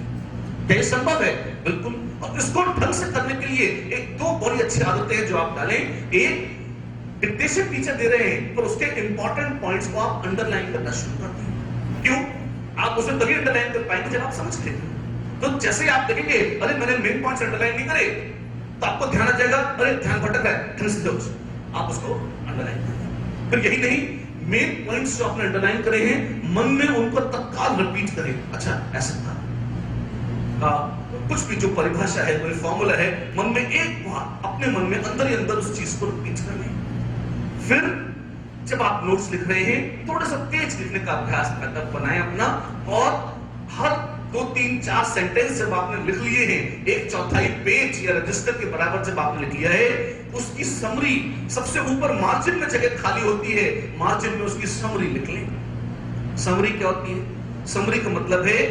क्या संभव है? बिल्कुल। और इसको ढंग से करने के लिए एक दो बड़ी अच्छी आदतें हैं जो आप डालें। एक, डिक्टेशन टीचर दे रहे हैं तो उसके इंपॉर्टेंट पॉइंट्स को आप अंडरलाइन करना शुरू कर दें। क्यों? आप उसे तभी अंडरलाइन कर पाएंगे जब आप समझ लेंगे। तो जैसे आप देखेंगे अरे मैंने मेन पॉइंट्स अंडरलाइन नहीं करे, तो आपको ध्यान आ जाएगा अरे ध्यान भटक रहा है, ढंग से दो, आप उसको अंडरलाइन करें। फिर यही नहीं, मेन पॉइंट्स जो आपने अंडरलाइन करे हैं मन में उनको तत्काल रिपीट करें। अच्छा ऐसा था, कुछ भी जो परिभाषा है, कोई फॉर्मूला है, मन में एक बार अपने मन में अंदर ही अंदर उस चीज को रिपीट कर लें। फिर जब आप नोट्स लिख रहे हैं थोड़ा सा तेज लिखने का अभ्यास बनाएं अपना, और हर 2-3-4 सेंटेंस जब आपने लिख लिए हैं, 1/4 पेज या रजिस्टर के बराबर जब आपने लिख लिया है, उसकी समरी सबसे ऊपर मार्जिन में जगह खाली होती है, मार्जिन में उसकी समरी लिख लें। समरी क्या होती है? समरी का मतलब है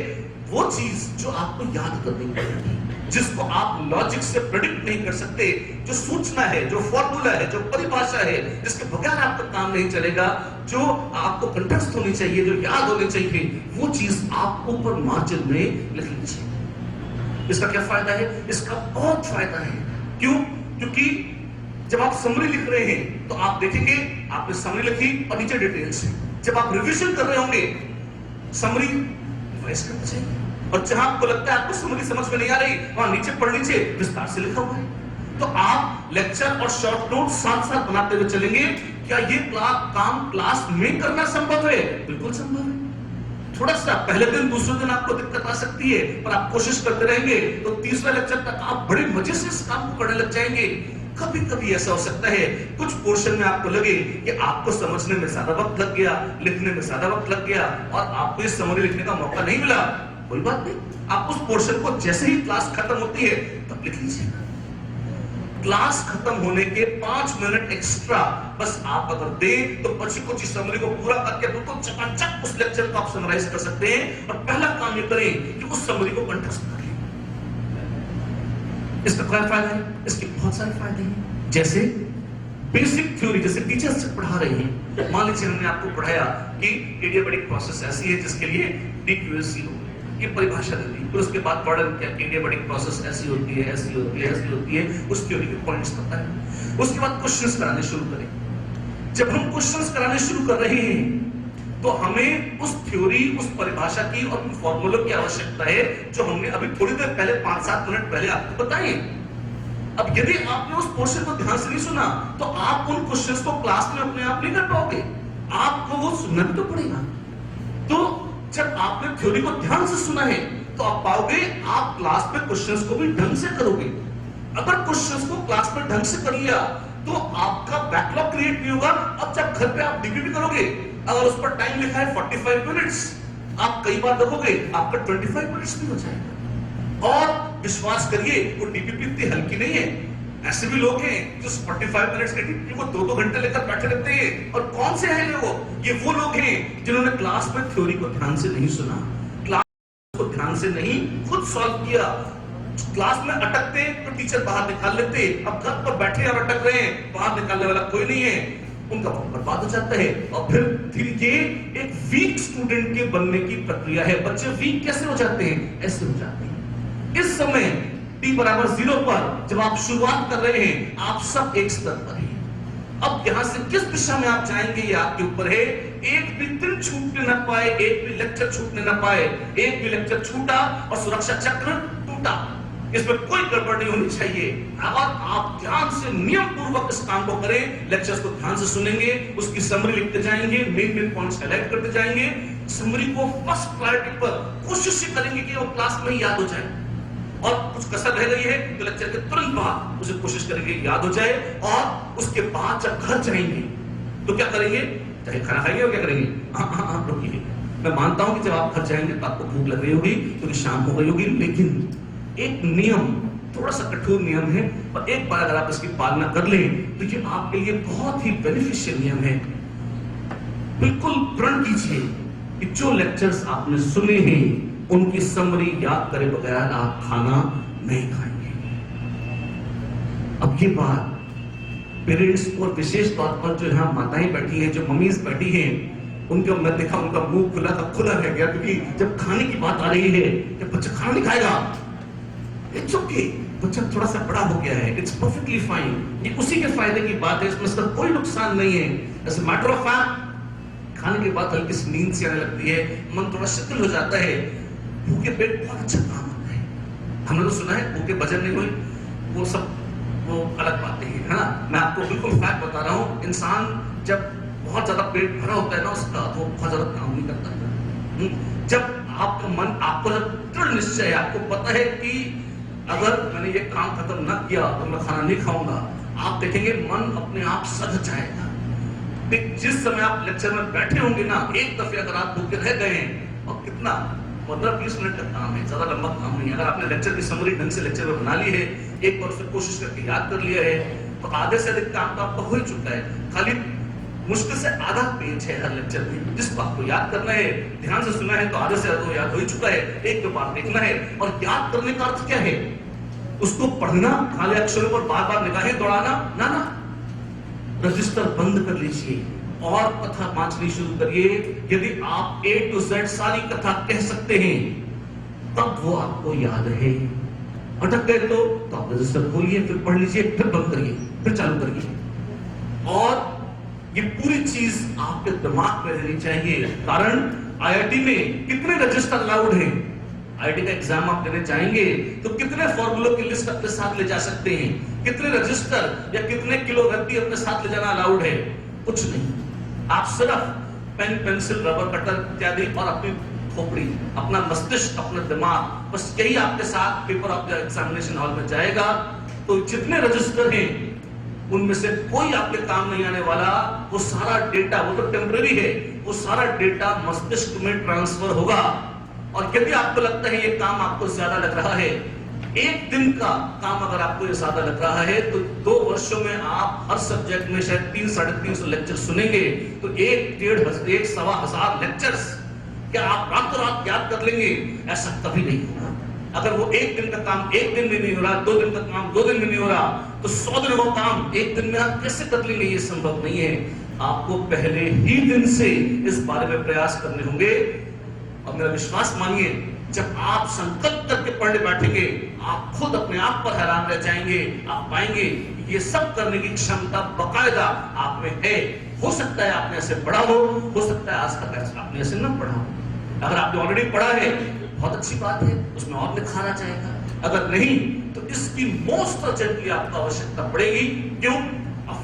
वो चीज जो आपको याद करनी पड़ेगी, जिसको आप लॉजिक से प्रेडिक्ट नहीं कर सकते, जो सूचना है, जो फॉर्मूला है, जो परिभाषा है, जिसके बगैर आपका काम नहीं चलेगा, जो आपको कंठस्थ होनी चाहिए, जो याद होनी चाहिए, वो चीज आप ऊपर मार्जिन में लिख लीजिए। इसका क्या फायदा है? इसका बहुत फायदा है। क्यों? क्योंकि जब आप समरी लिख रहे हैं तो आप देखेंगे आपने समरी लिखी और नीचे डिटेल्स है। जब आप रिवीजन कर रहे होंगे समरी रिवाइज करना चाहिए, और जहां आपको लगता है आपको समरी समझ में नहीं आ रही, वहां नीचे पढ़ लीजिए, विस्तार से लिखा हुआ है। तो आप लेक्चर और शॉर्ट नोट साथ साथ बनाते हुए चलेंगे। क्या ये काम क्लास में करना संभव है? बिल्कुल संभव है। थोड़ा सा पहले दिन दूसरे दिन आपको दिक्कत आ सकती है, पर आप कोशिश करते रहेंगे तो तीसरा लेक्चर तक आप बड़े मजे से इस काम को करने लग जाएंगे। कभी कभी ऐसा हो सकता है कुछ पोर्शन में आपको लगे कि आपको समझने में ज्यादा वक्त लग गया, लिखने में ज्यादा वक्त लग गया, और आपको इस समरी लिखने का मौका नहीं मिला। कोई बात नहीं, आप उस पोर्शन को जैसे ही क्लास खत्म होती है तब लिख लीजिए। क्लास खत्म होने के 5 मिनट एक्स्ट्रा बस आप अगर दें तो बची कुछ समरी को पूरा करके बिल्कुल चकाचक उस लेक्चर को आप समराइज कर सकते हैं। और पहला काम ये करें कि उस समरी को कंठस्थ कर लें। इसका क्या फायदा है? इसके बहुत सारे फायदे हैं। जैसे बेसिक थ्योरी, जैसे टीचर्स पढ़ा रहे हैं, मान लीजिए हमने आपको पढ़ाया कि एडियाबैटिक प्रोसेस ऐसी है जिसके लिए DQSC हो, ये परिभाषा दे दी, फिर उसके बाद पढ़ा क्या कि एडियाबैटिक प्रोसेस ऐसी होती है, ऐसी होती है, ऐसी होती है, उस थ्योरी के पॉइंट्स बताएं। उसके बाद क्वेश्चंस कराने शुरू करें। जब हम क्वेश्चंस कराने शुरू कर रहे हैं तो हमें उस थ्योरी, उस परिभाषा की और उन फॉर्मूलों की आवश्यकता है जो हमने अभी थोड़ी देर पहले 5-7 मिनट पहले आपको बताए। अब यदि आपने उस पोर्शन को ध्यान से नहीं सुना तो आप उन क्वेश्चंस को क्लास में अपने आप नहीं कर पाओगे, आपको वो सुनना भी तो पड़ेगा। तो जब आपने थ्योरी को ध्यान से सुना है तो आप पाओगे आप क्लास में क्वेश्चंस को भी ढंग से करोगे। अगर क्वेश्चंस को क्लास में ढंग से कर लिया तो आपका बैकलॉग क्रिएट नहीं होगा। अब जब घर पे आप DPP करोगे, अगर उस पर टाइम लिखा है 45 मिनट्स, आप कई बार देखोगे आपका 25 मिनट्स भी हो जाएगा। और विश्वास करिए वो DPP इतनी हल्की नहीं है। ऐसे भी लोग हैं जो 45 मिनट्स के DPP को 2-2 घंटे लेकर बैठे रहते हैं। और कौन से हैं लोग? ये वो लोग हैं जिन्होंने क्लास में थ्योरी को ध्यान से नहीं सुना, क्लास को ध्यान से नहीं खुद सॉल्व किया। क्लास में अटकते तो टीचर बाहर निकाल लेते, अब घर पर बैठे और अटक रहे हैं, बाहर निकालने वाला कोई नहीं है, उनका बर्बाद हो जाता है। और फिर ये एक वीक स्टूडेंट के बनने की प्रक्रिया है। बच्चे वीक कैसे हो जाते हैं? ऐसे हो जाते हैं। इस समय t=0 पर जब आप शुरुआत कर रहे हैं, आप सब एक स्तर पर हैं। अब यहां से किस दिशा में आप जाएंगे ये आपके ऊपर है। एक भी दिन छूटने न पाए, एक भी लेक्चर छूटने न पाए। एक भी लेक्चर छूटा और सुरक्षा चक्र टूटा, इसमें कोई गड़बड़ नहीं होनी चाहिए। अगर आप ध्यान से नियम पूर्वक इस काम को करें, लेक्चर्स को ध्यान से सुनेंगे, उसकी समरी लिखते जाएंगे, मेन पॉइंट्स हाईलाइट करते जाएंगे, समरी को फर्स्ट प्रायोरिटी पर कोशिश करेंगे कि वो क्लास में याद हो जाए। और कुछ कसर रह गई है तो लेक्चर के तुरंत बाद उसे कोशिश करेंगे याद हो जाए, और उसके बाद जब घर जाएंगे तो क्या करेंगे, चाहे खाना खाएंगे और क्या करेंगे, हाँ रुकिए, मैं मानता हूं कि जब आप घर जाएंगे तो आपको भूख लग रही होगी क्योंकि शाम हो गई होगी, लेकिन एक नियम, थोड़ा सा कठोर नियम है, और एक बार अगर आप इसकी पालना कर लें तो ये आपके लिए बहुत ही बेनिफिशियल नियम है। बिल्कुल प्रण कीजिए कि जो लेक्चर्स आपने सुने हैं उनकी समरी याद करे बगैर आप खाना नहीं खाएंगे। अब ये बात पेरेंट्स और विशेष तौर पर जो यहाँ माताएं बैठी हैं, जो मम्मीज बैठी हैं, उनका मैं देखा उनका मुंह खुला का खुला रह गया, क्योंकि जब खाने की बात आ रही है, जब बच्चा खाना नहीं खाएगा, इट्स ओके, बच्चा थोड़ा सा बड़ा हो गया है, इट्स परफेक्टली फाइन, ये उसी के फायदे की बात है, इसमें इसका कोई नुकसान नहीं है। As a matter of fact खाने के बाद हल्की सी नींद सी आने लगती है, मन थोड़ा शिथिल हो जाता है, भूखे पेट बहुत अच्छा काम होता है। हमने तो सुना है भूखे भजन नहीं हुए, वो सब वो अलग बातें हैं, है ना। मैं आपको बिल्कुल फैक्ट बता रहा हूँ, इंसान जब बहुत ज्यादा पेट भरा होता है ना उसका, तो बहुत ज्यादा काम नहीं करता। जब आपका मन, आपको जब दृढ़ निश्चय है, आपको पता है कि अगर मैंने ये काम खत्म ना किया तो मैं खाना नहीं खाऊंगा, आप देखेंगे मन अपने आप सध जाएगा। जिस समय आप लेक्चर में बैठे होंगे ना, एक दफे अगर आप भूखे रह गए हैं, और कितना 15-20 मिनट का काम है, ज्यादा लंबा काम नहीं है, अगर आपने लेक्चर की समरी ढंग से लेक्चर में बना ली है, एक बार फिर कोशिश करके याद कर लिया है, तो आधे से अधिक काम तो आपका हो ही चुका है। खाली मुश्किल से आधा पेज है हर लेक्चर में, जिस बात को याद करना है, ध्यान से सुना है तो आधे से अधिक याद हो ही चुका है, एक दो बार देखना है। और याद करने का अर्थ क्या है, उसको पढ़ना, खाली अक्षरों पर बार बार निगाहें दौड़ाना ना ना, रजिस्टर बंद कर लीजिए और कथा बांटनी शुरू करिए। यदि आप A to Z सारी कथा कह सकते हैं तब वो आपको याद रहे, अटक गए तो आप रजिस्टर खोलिए, फिर पढ़ लीजिए, फिर बंद करिए, फिर चालू करिए, और ये पूरी चीज आपके दिमाग में रहनी चाहिए। कारण IIT में कितने रजिस्टर अलाउड हैं, IIT का एग्जाम आप देने जाएंगे तो कितने फॉर्मूलों की लिस्ट अपने साथ ले जा सकते हैं, कितने रजिस्टर या कितने किलो रद्दी अपने साथ ले जाना अलाउड है, कुछ नहीं। आप सिर्फ पेन, पेंसिल, रबर कटर इत्यादि और अपनी खोपड़ी, अपना मस्तिष्क, अपना दिमाग, बस यही आपके साथ paper of the examination hall में जाएगा। तो जितने रजिस्टर हैं उनमें से कोई आपके काम नहीं आने वाला, वो सारा डेटा, वो तो टेम्परेरी है, वो सारा डेटा मस्तिष्क में ट्रांसफर होगा। और यदि आपको लगता है ये काम आपको ज्यादा लग रहा है, एक दिन का काम अगर आपको ये ज्यादा लग रहा है, तो 2 वर्षों में आप हर सब्जेक्ट में शायद 300-350 लेक्चर सुनेंगे, तो 1-1.5 लेक्चर्स क्या आप रातों रात याद कर लेंगे? ऐसा कभी नहीं होगा। अगर वो एक दिन का काम एक दिन में नहीं हो रहा, 2 दिन का काम 2 दिन में नहीं हो रहा, तो 100 दिनों का काम एक दिन में आप कैसे कर लेंगे? ये संभव नहीं है। आपको पहले ही दिन से इस बारे में प्रयास करने होंगे। और मेरा विश्वास मानिए, जब आप संकल्प करके पढ़ने बैठेंगे, आप खुद अपने आप पर हैरान रह जाएंगे। आप पाएंगे ये सब करने की क्षमता बकायदा आप में है। हो सकता है आपने ऐसे पढ़ा हो सकता है आज तक आपने ऐसे न पढ़ा हो। अगर आपने ऑलरेडी पढ़ा है बहुत अच्छी बात है, उसमें और निखारा जाएगा। अगर नहीं तो इसकी मोस्ट अर्जेंटली आपको आवश्यकता पड़ेगी। क्यों?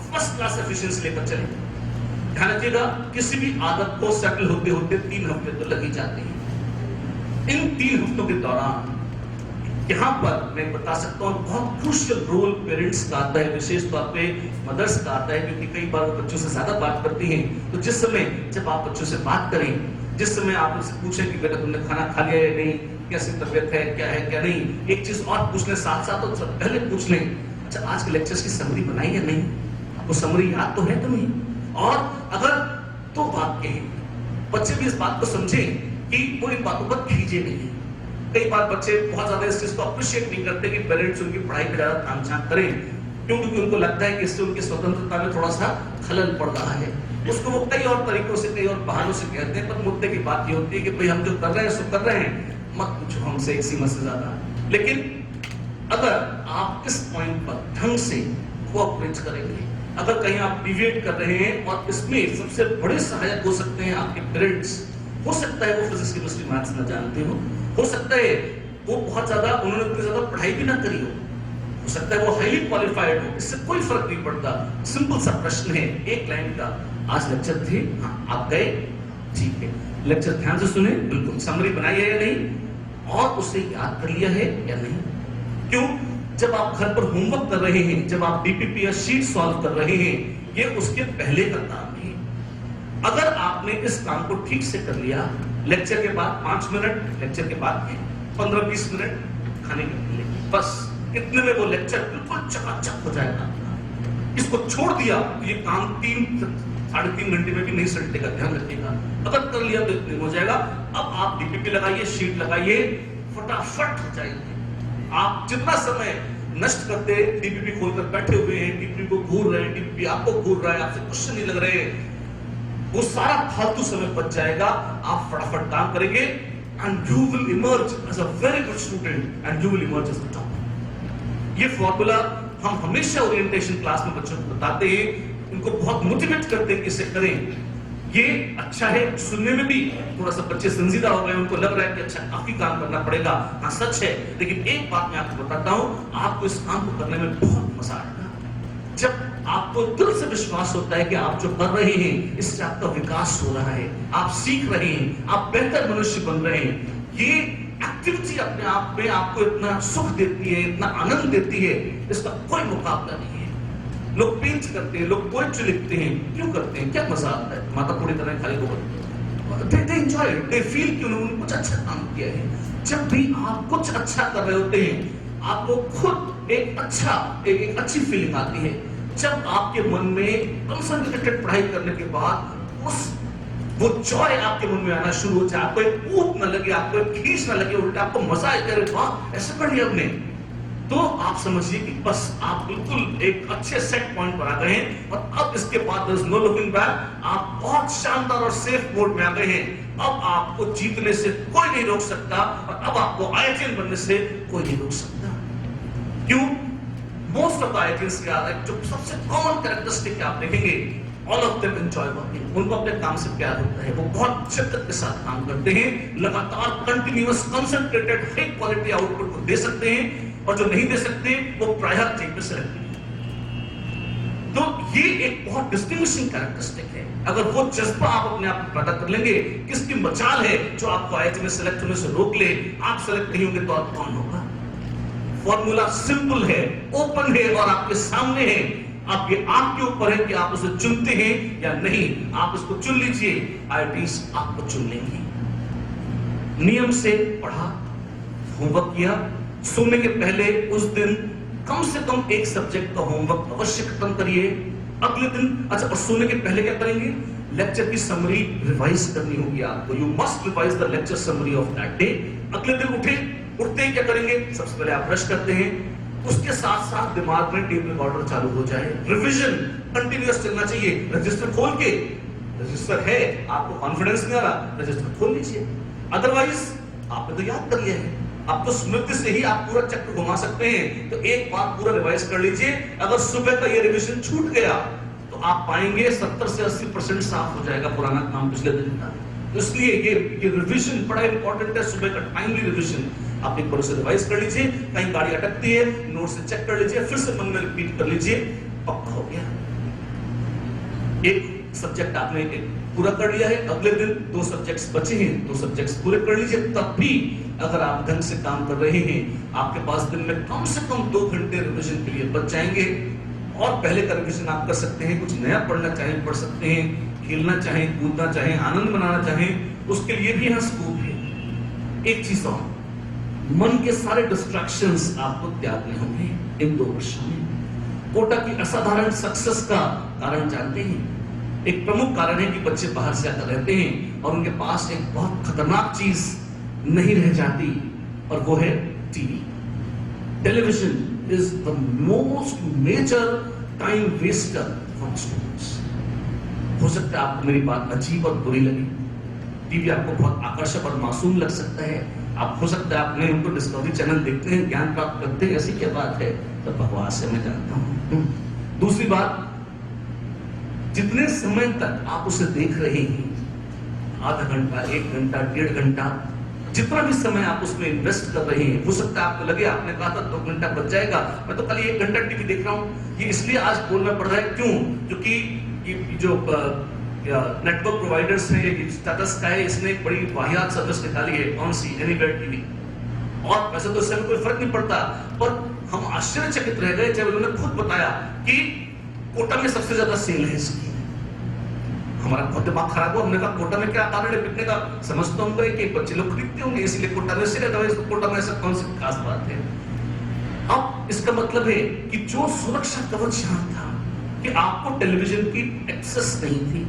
फर्स्ट क्लास एफिशिएंसी लेकर चलेंगे। ध्यान रखिएगा, किसी भी आदत को सेटल होते होते 3 हफ्ते तो लग ही जाते हैं। इन 3 हफ्तों के दौरान यहाँ पर मैं बता सकता हूँ बहुत क्रूशियल रोल पेरेंट्स का आता है, विशेष तौर पे मदर्स का आता है, क्योंकि कई बार बच्चों से ज्यादा बात करती हैं। तो जिस समय जब आप बच्चों से बात करें, जिस समय आप उनसे पूछें कि बेटा तुमने खाना खा लिया या नहीं, कैसी तबीयत है क्या नहीं, एक चीज और पूछ लें साथ साथ, तो पहले पूछ लें, अच्छा आज के लेक्चर्स की समरी बनाई या नहीं, आपको समरी याद तो है तुम्हें? और अगर 2 बात कही, बच्चे भी इस बात को समझे कि वो इन बातों पर खींचे नहीं। कई बार बच्चे बहुत ज्यादा इस चीज को अप्रिशिएट नहीं करते कि पेरेंट्स उनकी पढ़ाई पे ज्यादा तामझाम करें, क्योंकि उनको लगता है कि इससे उनकी स्वतंत्रता में थोड़ा सा खलल पड़ रहा है। उसको वो कई और तरीकों से, कई और बहानों से कहते हैं, पर मुद्दे की बात ये होती है कि भाई हम जो कर रहे हैं सो कर रहे हैं, मत पूछो हमसे एक सीमा से ज्यादा। लेकिन अगर आप इस पॉइंट पर ढंग से कोऑपरेट करेंगे, अगर कहीं आप डिविएट कर रहे हैं, और इसमें सबसे बड़े सहायक हो सकते हैं आपके पेरेंट्स। हो सकता है वो फिजिक्स, केमिस्ट्री, मैथ्स न जानते हो सकता है वो बहुत ज्यादा, उन्होंने उतनी ज्यादा पढ़ाई भी ना करी हो सकता है वो हाईली क्वालिफाइड हो, इससे कोई फर्क नहीं पड़ता। सिंपल सा प्रश्न है, एक लाइन का, आज लेक्चर थे, हाँ आप गए, ठीक है, लेक्चर ध्यान से सुने, बिल्कुल समरी बनाई है या नहीं, और उसे याद कर लिया है या नहीं, क्यों? जब आप घर पर होमवर्क कर रहे हैं, जब आप डीपीपी या शीट सॉल्व कर रहे हैं, ये उसके पहले का काम है। अगर आपने इस काम को ठीक से कर लिया, लेक्चर के बाद 5 मिनट, लेक्चर के बाद 15-20 मिनट खाने के लिए, बस इतने में वो लेक्चर बिल्कुल चकाचक हो जाएगा। इसको छोड़ दिया तो ये काम 3-3.5 घंटे में भी नहीं सलटेगा, ध्यान रखिएगा। अगर कर लिया तो इतने हो जाएगा। अब आप डीपीपी लगाइए, शीट लगाइए, फटाफट हो जाएगी। आप जितना समय नष्ट करते, डीपीपी खोलकर बैठे हुए हैं, डीपीपी को घूर रहे हैं, डीपीपी आपको घूर रहा है, आपसे क्वेश्चन नहीं लग रहे, वो सारा फालतू समय बच जाएगा। आप फटाफट काम करेंगे and you will emerge as a very good student and you will emerge as a topper। ये फॉर्मूला हम हमेशा ओरिएंटेशन क्लास में बच्चों को बताते हैं, इनको बहुत मोटिवेट करते हैं कि इसे करें। ये अच्छा है, सुनने में भी थोड़ा सा बच्चे संजीदा हो गए, उनको लग रहा है कि अच्छा काफी काम करना पड़ेगा। हाँ सच है, लेकिन एक बात मैं आपको बताता हूं, आपको इस काम को करने में बहुत मजा आएगा। जब आपको दिल से विश्वास होता है कि आप जो कर रहे हैं इससे आपका विकास हो रहा है, आप सीख रहे हैं, आप बेहतर मनुष्य बन रहे हैं, ये एक्टिविटी अपने आप में आपको इतना सुख देती है, इतना आनंद देती है, इसका कोई मुकाबला नहीं है। लोग पेंट करते हैं, लोग पोएट्री लिखते हैं, क्यों करते हैं? क्या मजा आता है? माता पूरी तरह खाली बोलते, they enjoy it, they feel कि उन्होंने कुछ अच्छा काम किया है। जब भी आप कुछ अच्छा कर रहे होते हैं, आपको खुद एक अच्छी फीलिंग आती है। जब आपके मन में कंसंट्रेटेड पढ़ाई करने के बाद वो जॉय आपके मन में आना शुरू हो जाए, आपको एक ऊप न लगे, आपको एक खींच न लगे, उल्टा आपको मजा आए, अरे वाह ऐसे पढ़ लिया हमने, तो आप समझिए कि बस आप बिल्कुल एक अच्छे सेट पॉइंट पर आ गए हैं। और अब इसके बाद there is no looking back, आप बहुत शानदार और सेफ मोड में आ गए हैं। अब आपको जीतने से कोई नहीं रोक सकता और अब आपको आईआईटीएन बनने से कोई नहीं रोक सकता। क्यों? मोस्ट ऑफ द आईआईटीएंस के जो सबसे कॉमन कैरेक्टरिस्टिक आप देखेंगे, all of them enjoy working. उनको अपने काम से प्यार होता है, वो बहुत शिद्दत के साथ काम करते हैं, लगातार continuous concentrated high quality output को दे सकते हैं, और जो नहीं दे सकते वो प्रायर टेक में सेलेक्ट हैं। तो ये एक बहुत डिस्टिंग्विशिंग कैरेक्टरिस्टिक है। अगर वो जज्बा आप अपने आप में पैदा कर लेंगे, किसकी मचाल है जो आपको आईआईटी में सेलेक्ट होने से रोक ले, आप सेलेक्ट नहीं होंगे तो आप कौन होगा? फॉर्मूला सिंपल है, ओपन है और आपके सामने है। आप ये आपके ऊपर है कि आप उसे चुनते हैं या नहीं। आप उसको चुन लीजिए, आईआईटीज आपको चुन लेंगे। नियम से पढ़ा, होमवर्क किया, सोने के पहले उस दिन कम से कम एक सब्जेक्ट का होमवर्क अवश्य खत्म करिए। अगले दिन अच्छा, और सोने के पहले क्या करेंगे? लेक्चर की समरी रिवाइज करनी होगी आपको। You must revise the lecture summary of that day. अगले दिन उठते ही क्या करेंगे? सबसे पहले आप ब्रश करते हैं, उसके साथ साथ दिमाग में टेप रिकॉर्डर चालू हो जाए। रिवीजन कंटिन्यूअस चलना चाहिए। रजिस्टर खोल के, रजिस्टर है, आपको कॉन्फिडेंस नहीं आ रहा, रजिस्टर खोल लीजिए। अदरवाइज आपने तो याद कर लिया है, अब तो स्मृति से ही आप पूरा चक्र घुमा सकते हैं। तो एक बार पूरा रिवाइज कर लीजिए। अगर सुबह का ये रिवीजन छूट गया तो आप पाएंगे 70 से 80% साफ हो जाएगा पुराना काम पिछले दिन का। तो इसलिए ये रिवीजन बड़ा इंपॉर्टेंट है, सुबह का टाइमली रिवीजन। आप एक बार उसे रिवाइज कर लीजिए, कहीं गाड़ी अटकती है नोट से चेक कर लीजिए, फिर से मन में रिपीट कर लीजिए, पक्का हो गया। एक सब्जेक्ट आपने पूरा कर लिया है, अगले दिन 2 सब्जेक्ट्स बचे हैं, 2 सब्जेक्ट्स पूरे कर लीजिए। तब भी अगर आप ढंग से काम कर रहे हैं, आपके पास दिन में कम से कम 2 घंटे रिवीजन के लिए बच जाएंगे। और पहले का रिवीजन आप कर सकते हैं, कुछ नया पढ़ना चाहें पढ़ सकते हैं, खेलना चाहें कूदना चाहें, आनंद मनाना चाहें, उसके लिए भी यहाँ स्कोप है। एक चीज और, मन के सारे डिस्ट्रैक्शंस आपको त्यागने होंगे इन 2 वर्षों में। कोटा की असाधारण सक्सेस का कारण जानते हैं? एक प्रमुख कारण है कि बच्चे बाहर से आकर रहते हैं और उनके पास एक बहुत खतरनाक चीज नहीं रह जाती, और वो है TV. Television is the most major time waster for students. हो सकता है आपको मेरी बात अजीब और बुरी लगे, टीवी आपको बहुत आकर्षक और मासूम लग सकता है। आप हो सकता है आपने उनको डिस्कवरी चैनल देखते हैं, ज्ञान प्राप्त करते हैं, ऐसी क्या बात है? तो बकवास है, मैं जानता हूं। दूसरी बात, जितने समय तक आप उसे देख रहे हैं, आधा घंटा, 1 घंटा, 1.5 घंटा, जितना भी समय आप उसमें इन्वेस्ट कर रहे हैं, हो सकता है आपको लगे आपने कहा था 2 घंटा बच जाएगा, मैं तो कल 1 घंटा टीवी देख रहा हूं। ये इसलिए आज बोलना पड़ रहा है, क्यों? क्योंकि जो नेटवर्क प्रोवाइडर्स है, स्टेटस का है, इसने एक बड़ी वाहियात सर्विस निकाली है। कौन सी? Anywhere TV. और वैसे तो इससे कोई फर्क नहीं पड़ता, पर हम आश्चर्यचकित रह गए जब उन्होंने खुद बताया कि कोटा में सबसे ज्यादा सेल है इसकी। हमारा बहुत दिमाग खराब हुआ, हमने कहा कोटा में क्या कारण है बिकने का? समझ तो हम गए कि बच्चे लोग खरीदते होंगे इसलिए कोटा में सेल है, तो कोटा में ऐसा कौन सी खास बात है? अब इसका मतलब है कि जो सुरक्षा कवच यहाँ था कि आपको टेलीविजन की एक्सेस नहीं थी,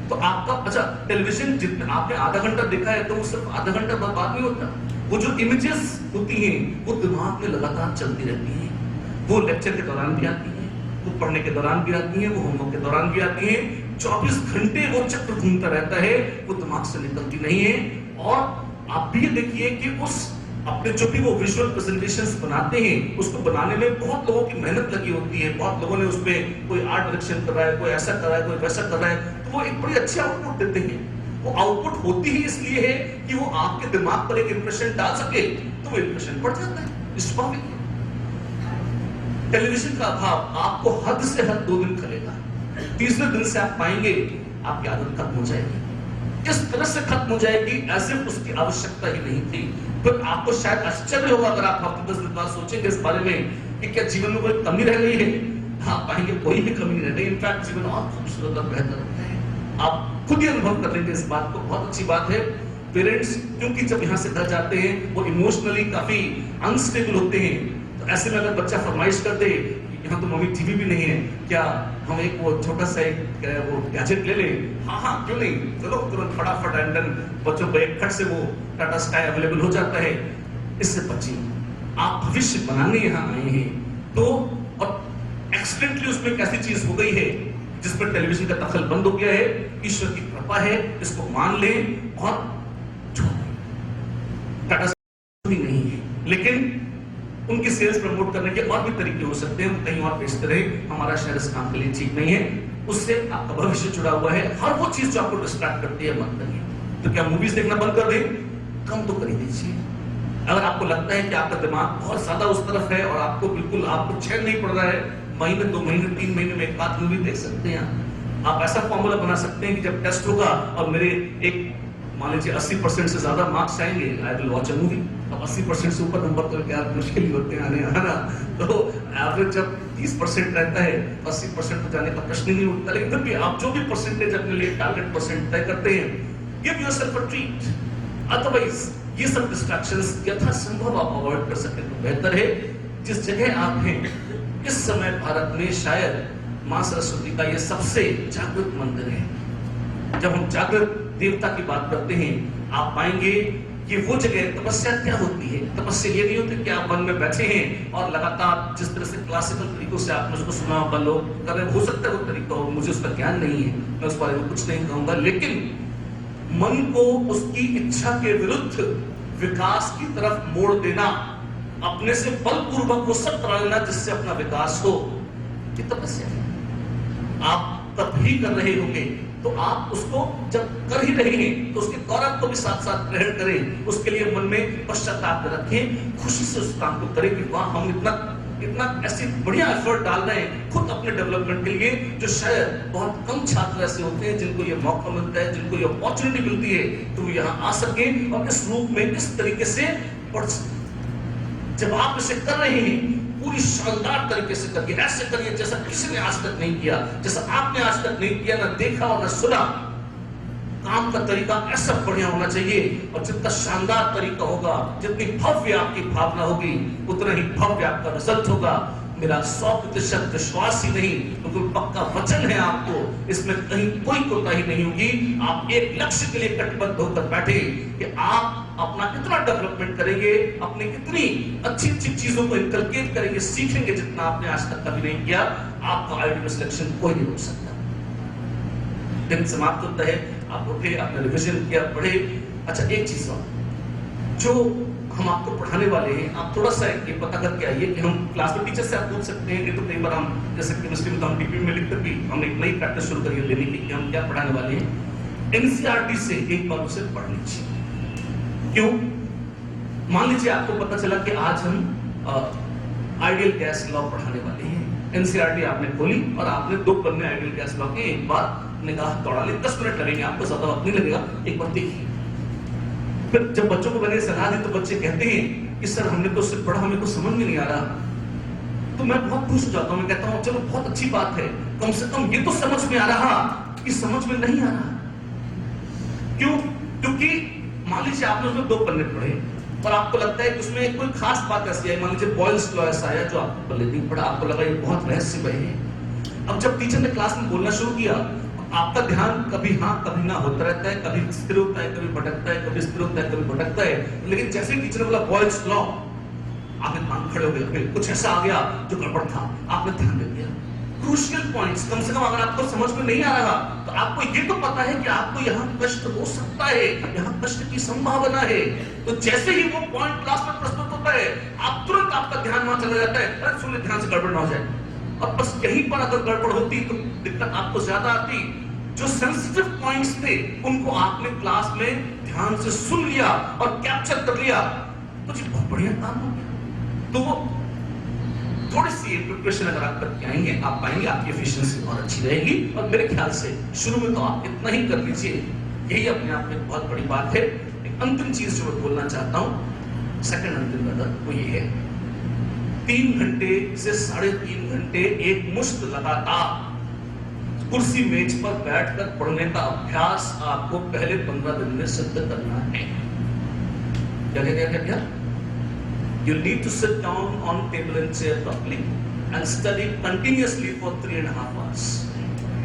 तो आपका अच्छा टेलीविजन जितना आपने आधा घंटा देखा है तो वो सिर्फ आधा घंटा बर्बाद नहीं होता। वो जो इमेजेस होती हैं वो दिमाग में लगातार चलती रहती हैं। वो लेक्चर के दौरान भी आती है, वो पढ़ने के दौरान भी आती है, वो होमवर्क के दौरान भी आती है। 24 घंटे वो चक्र घूमता रहता है, वो दिमाग से निकलती नहीं है। और आप भी देखिए कि उस अपने जो भी वो विजुअल प्रेजेंटेशंस बनाते हैं उसको बनाने में बहुत लोगों की मेहनत लगी होती है, बहुत लोगों ने उसमें कोई आर्ट डायरेक्शन कर रहा है, कोई ऐसा कर रहा है, कोई वैसा कर रहा है, तो वो एक बड़ी अच्छी आउटपुट देते हैं। वो आउटपुट होती ही इसलिए है कि वो आपके दिमाग पर एक इंप्रेशन डाल सके, तो वो इंप्रेशन पड़ जाता है। स्वाभाविक है। टेलीविजन का अभाव आपको हद से हद 2 दिन खलेगा, तीसरे दिन से आप पाएंगे आपकी आदत खत्म हो जाएगी। इस तरह से खत्म हो जाएगी ऐसे उसकी आवश्यकता ही नहीं थी। फिर आपको शायद आश्चर्य होगा अगर आप हफ्ते 10 दिन बाद सोचेंगे इस बारे में कि क्या जीवन में कोई कमी रह गई है। हाँ, पाएंगे कोई भी कमी नहीं रह गई, इनफैक्ट जीवन और खूबसूरत और बेहतर होता है। आप खुद ही अनुभव कर लेंगे इस बात को। बहुत अच्छी बात है। पेरेंट्स क्योंकि जब यहाँ से घर जाते हैं वो इमोशनली काफी अनस्टेबल होते हैं, तो ऐसे में अगर बच्चा फरमाइश कर दे यहाँ तो मम्मी टीवी भी नहीं है, क्या हम एक वो छोटा सा एक वो गैजेट ले लें? हाँ हाँ क्यों नहीं, चलो तुरंत फटाफट एंडन बच्चों को एक खट से वो टाटा स्काई अवेलेबल हो जाता है। इससे बचिए। आप भविष्य बनाने यहाँ आए हैं तो और एक्सीडेंटली उसमें कैसी चीज हो गई है जिस पर टेलीविजन का दखल बंद हो गया है, ईश्वर की कृपा है, इसको मान लें और छोड़ दें। टाटा स्काई नहीं है, लेकिन उनकी सेल्स प्रमोट करने के और भी तरीके हो सकते हैं, कहीं और बेचते रहे। हमारा शहर इस काम के लिए ठीक नहीं है, उससे आपका भविष्य जुड़ा हुआ है। हर वो चीज जो आपको डिस्ट्रैक्ट करती है मत करिए। तो क्या मूवीज देखना बंद कर दें? कम तो कर ही दीजिए। अगर आपको लगता है कि आपका दिमाग बहुत ज्यादा उस तरफ है और आपको बिल्कुल आपको चैन नहीं पड़ रहा है, महीने 2 महीने 3 महीने में एक आध मूवी देख सकते हैं। आप ऐसा फॉर्मूला बना सकते हैं कि जब टेस्ट होगा और मेरे एक मान लीजिए 80% से ज्यादा मार्क्स आएंगे, I will watch a movie. अब 80% से ऊपर नंबर तो क्या मुश्किल ही होते हैं आने, है ना? तो एवरेज जब 30% रहता है, 80% तो जाने का प्रश्न ही नहीं उठता। लेकिन फिर भी आप जो भी परसेंटेज अपने लिए टारगेट परसेंट तय करते हैं, give yourself a treat. Otherwise ये सब डिस्ट्रैक्शंस यथासंभव आप अवॉइड कर सके तो बेहतर है। जिस जगह आप हैं इस समय भारत में शायद मां सरस्वती का ये सबसे जागृत मंदिर है। जब हम जागृत देवता की बात करते हैं, आप पाएंगे कि वो जगह तपस्या क्या होती है। तपस्या ये नहीं होती कि आप वन में बैठे हैं और लगातार जिस तरह से क्लासिकल तरीकों से आपने उसको सुना होगा लोग कर रहे, हो सकता है वो तरीका हो, मुझे उसका ज्ञान नहीं है, मैं उस बारे में कुछ नहीं कहूंगा। लेकिन मन को उसकी इच्छा के विरुद्ध विकास की तरफ मोड़ देना, अपने से बलपूर्वक वो सब करा लेना जिससे अपना विकास हो, ये तपस्या है। आप तब ही कर रहे होंगे तो आप उसको जब कर ही रहे हैं तो उसके गौरव को भी साथ साथ ग्रहण करें। उसके लिए मन में पश्चाताप रखें, खुशी से उस काम को करें कि वाह हम इतना ऐसी बढ़िया एफर्ट डाल रहे हैं खुद अपने डेवलपमेंट के लिए, जो शायद बहुत कम छात्र ऐसे होते हैं जिनको ये मौका मिलता है, जिनको ये अपॉर्चुनिटी मिलती है तो वो यहाँ आ सके और इस रूप में इस तरीके से पढ़ सके। जब आप इसे कर रहे हैं पूरी शानदार तरीके से करिए, ऐसे करिए जैसा किसी ने आज तक नहीं किया, जैसा आपने आज तक नहीं किया, ना देखा और ना सुना। काम का तरीका ऐसा बढ़िया होना चाहिए और जितना शानदार तरीका होगा, जितनी भव्य आपकी भावना होगी, उतना ही भव्य आपका रिजल्ट होगा। मेरा 100% विश्वास ही नहीं बिल्कुल पक्का वचन है आपको, इसमें कहीं कोई कोताही नहीं होगी। आप एक लक्ष्य के लिए कटिबद्ध होकर बैठे कि आप अपना कितना डेवलपमेंट करेंगे, अपनी कितनी अच्छी अच्छी चीजों को इनकलकेट करेंगे, सीखेंगे जितना आपने आज तक कभी नहीं किया। आपका आइडियल सिलेक्शन कोई नहीं रोक सकता। दिन समाप्त होता है, आप उठे, आपने रिविजन किया, पढ़े। अच्छा एक चीज और, जो हम आपको पढ़ाने वाले हैं, आप थोड़ा सा ये पता करके आइए कि हम क्लास में टीचर से आप पूछ सकते हैं कि तो कई बार हम जैसे केमिस्ट्री में तो हम डीपी में लिख कर भी हमने एक नई प्रैक्टिस शुरू करी है लेने की कि हम क्या पढ़ाने वाले हैं। एनसीईआरटी से एक बार उसे पढ़ लीजिए। क्यों? मान लीजिए आपको पता चला कि आज हम आइडियल गैस लॉ पढ़ाने वाले हैं। एनसीईआरटी आपने खोली और आपने 2 पन्ने आइडियल गैस लॉ के एक बार निगाह दौड़ा ली। 10 मिनट लगेंगे, आपको ज्यादा वक्त नहीं लगेगा, एक बार देखिए। फिर जब बच्चों को मैंने सलाह दी तो बच्चे कहते हैं कि सर हमने तो सिर्फ पढ़ा, हमें तो समझ में नहीं आ रहा, तो मैं बहुत खुश हो जाता हूं। मैं कहता हूं चलो बहुत अच्छी बात है, कम से कम ये तो समझ में आ रहा कि समझ में नहीं आ रहा। क्यों? क्योंकि मान लीजिए आपने उसमें 2 पन्ने पढ़े और आपको लगता है कि उसमें कोई खास बात ऐसी आई, मान लीजिए बॉयल्स लॉ ऐसा आया जो आपको पहले नहीं पढ़ा, आपको लगा ये बहुत रहस्यमय है। अब जब टीचर ने क्लास में बोलना शुरू किया, आपका ध्यान कभी हाँ कभी ना होता रहता है, कभी स्थिर होता है, कभी भटकता है, कभी स्थिर होता है, कभी भटकता है। लेकिन जैसे ही टीचर ने बोला बॉयल्स लॉ, आपने मांग खड़े हो गए, कुछ ऐसा आ गया जो गड़बड़ था, आपने ध्यान दे दिया। क्रूशियल पॉइंट्स, कम से कम अगर आपको समझ में नहीं आ रहा तो आपको ये तो पता है कि आपको यहाँ कष्ट हो सकता है, यहाँ कष्ट की संभावना है। तो जैसे ही वो पॉइंट क्लास में प्रस्तुत होता है, आप तुरंत आपका ध्यान वहां चला जाता है, अरे सुनिए ध्यान से गड़बड़ ना हो जाए। और बस यहीं पर अगर गड़बड़ होती तो दिक्कत आपको ज्यादा आती। जो सेंसिटिव पॉइंट्स थे उनको आपने क्लास में ध्यान से सुन लिया और कैप्चर कर लिया, तो जी बहुत बढ़िया काम हो गया। तो वो थोड़ी सी प्रिपरेशन अगर आप करके आएंगे, आप पाएंगे आपकी एफिशिएंसी बहुत अच्छी रहेगी। और मेरे ख्याल से शुरू में तो आप इतना ही कर लीजिए, यही अपने आप में एक बहुत बड़ी बात है। एक अंतिम चीज जो मैं बोलना चाहता हूं, सेकंड अंतिम नजर, वो ये है 3 घंटे से 3.5 घंटे एक मुश्त लगातार कुर्सी मेज पर बैठकर पढ़ने का अभ्यास आपको पहले 15 दिन में सिद्ध करना है। क्या क्या क्या क्या? You need to sit down on table and chair properly and study continuously for 3.5 hours.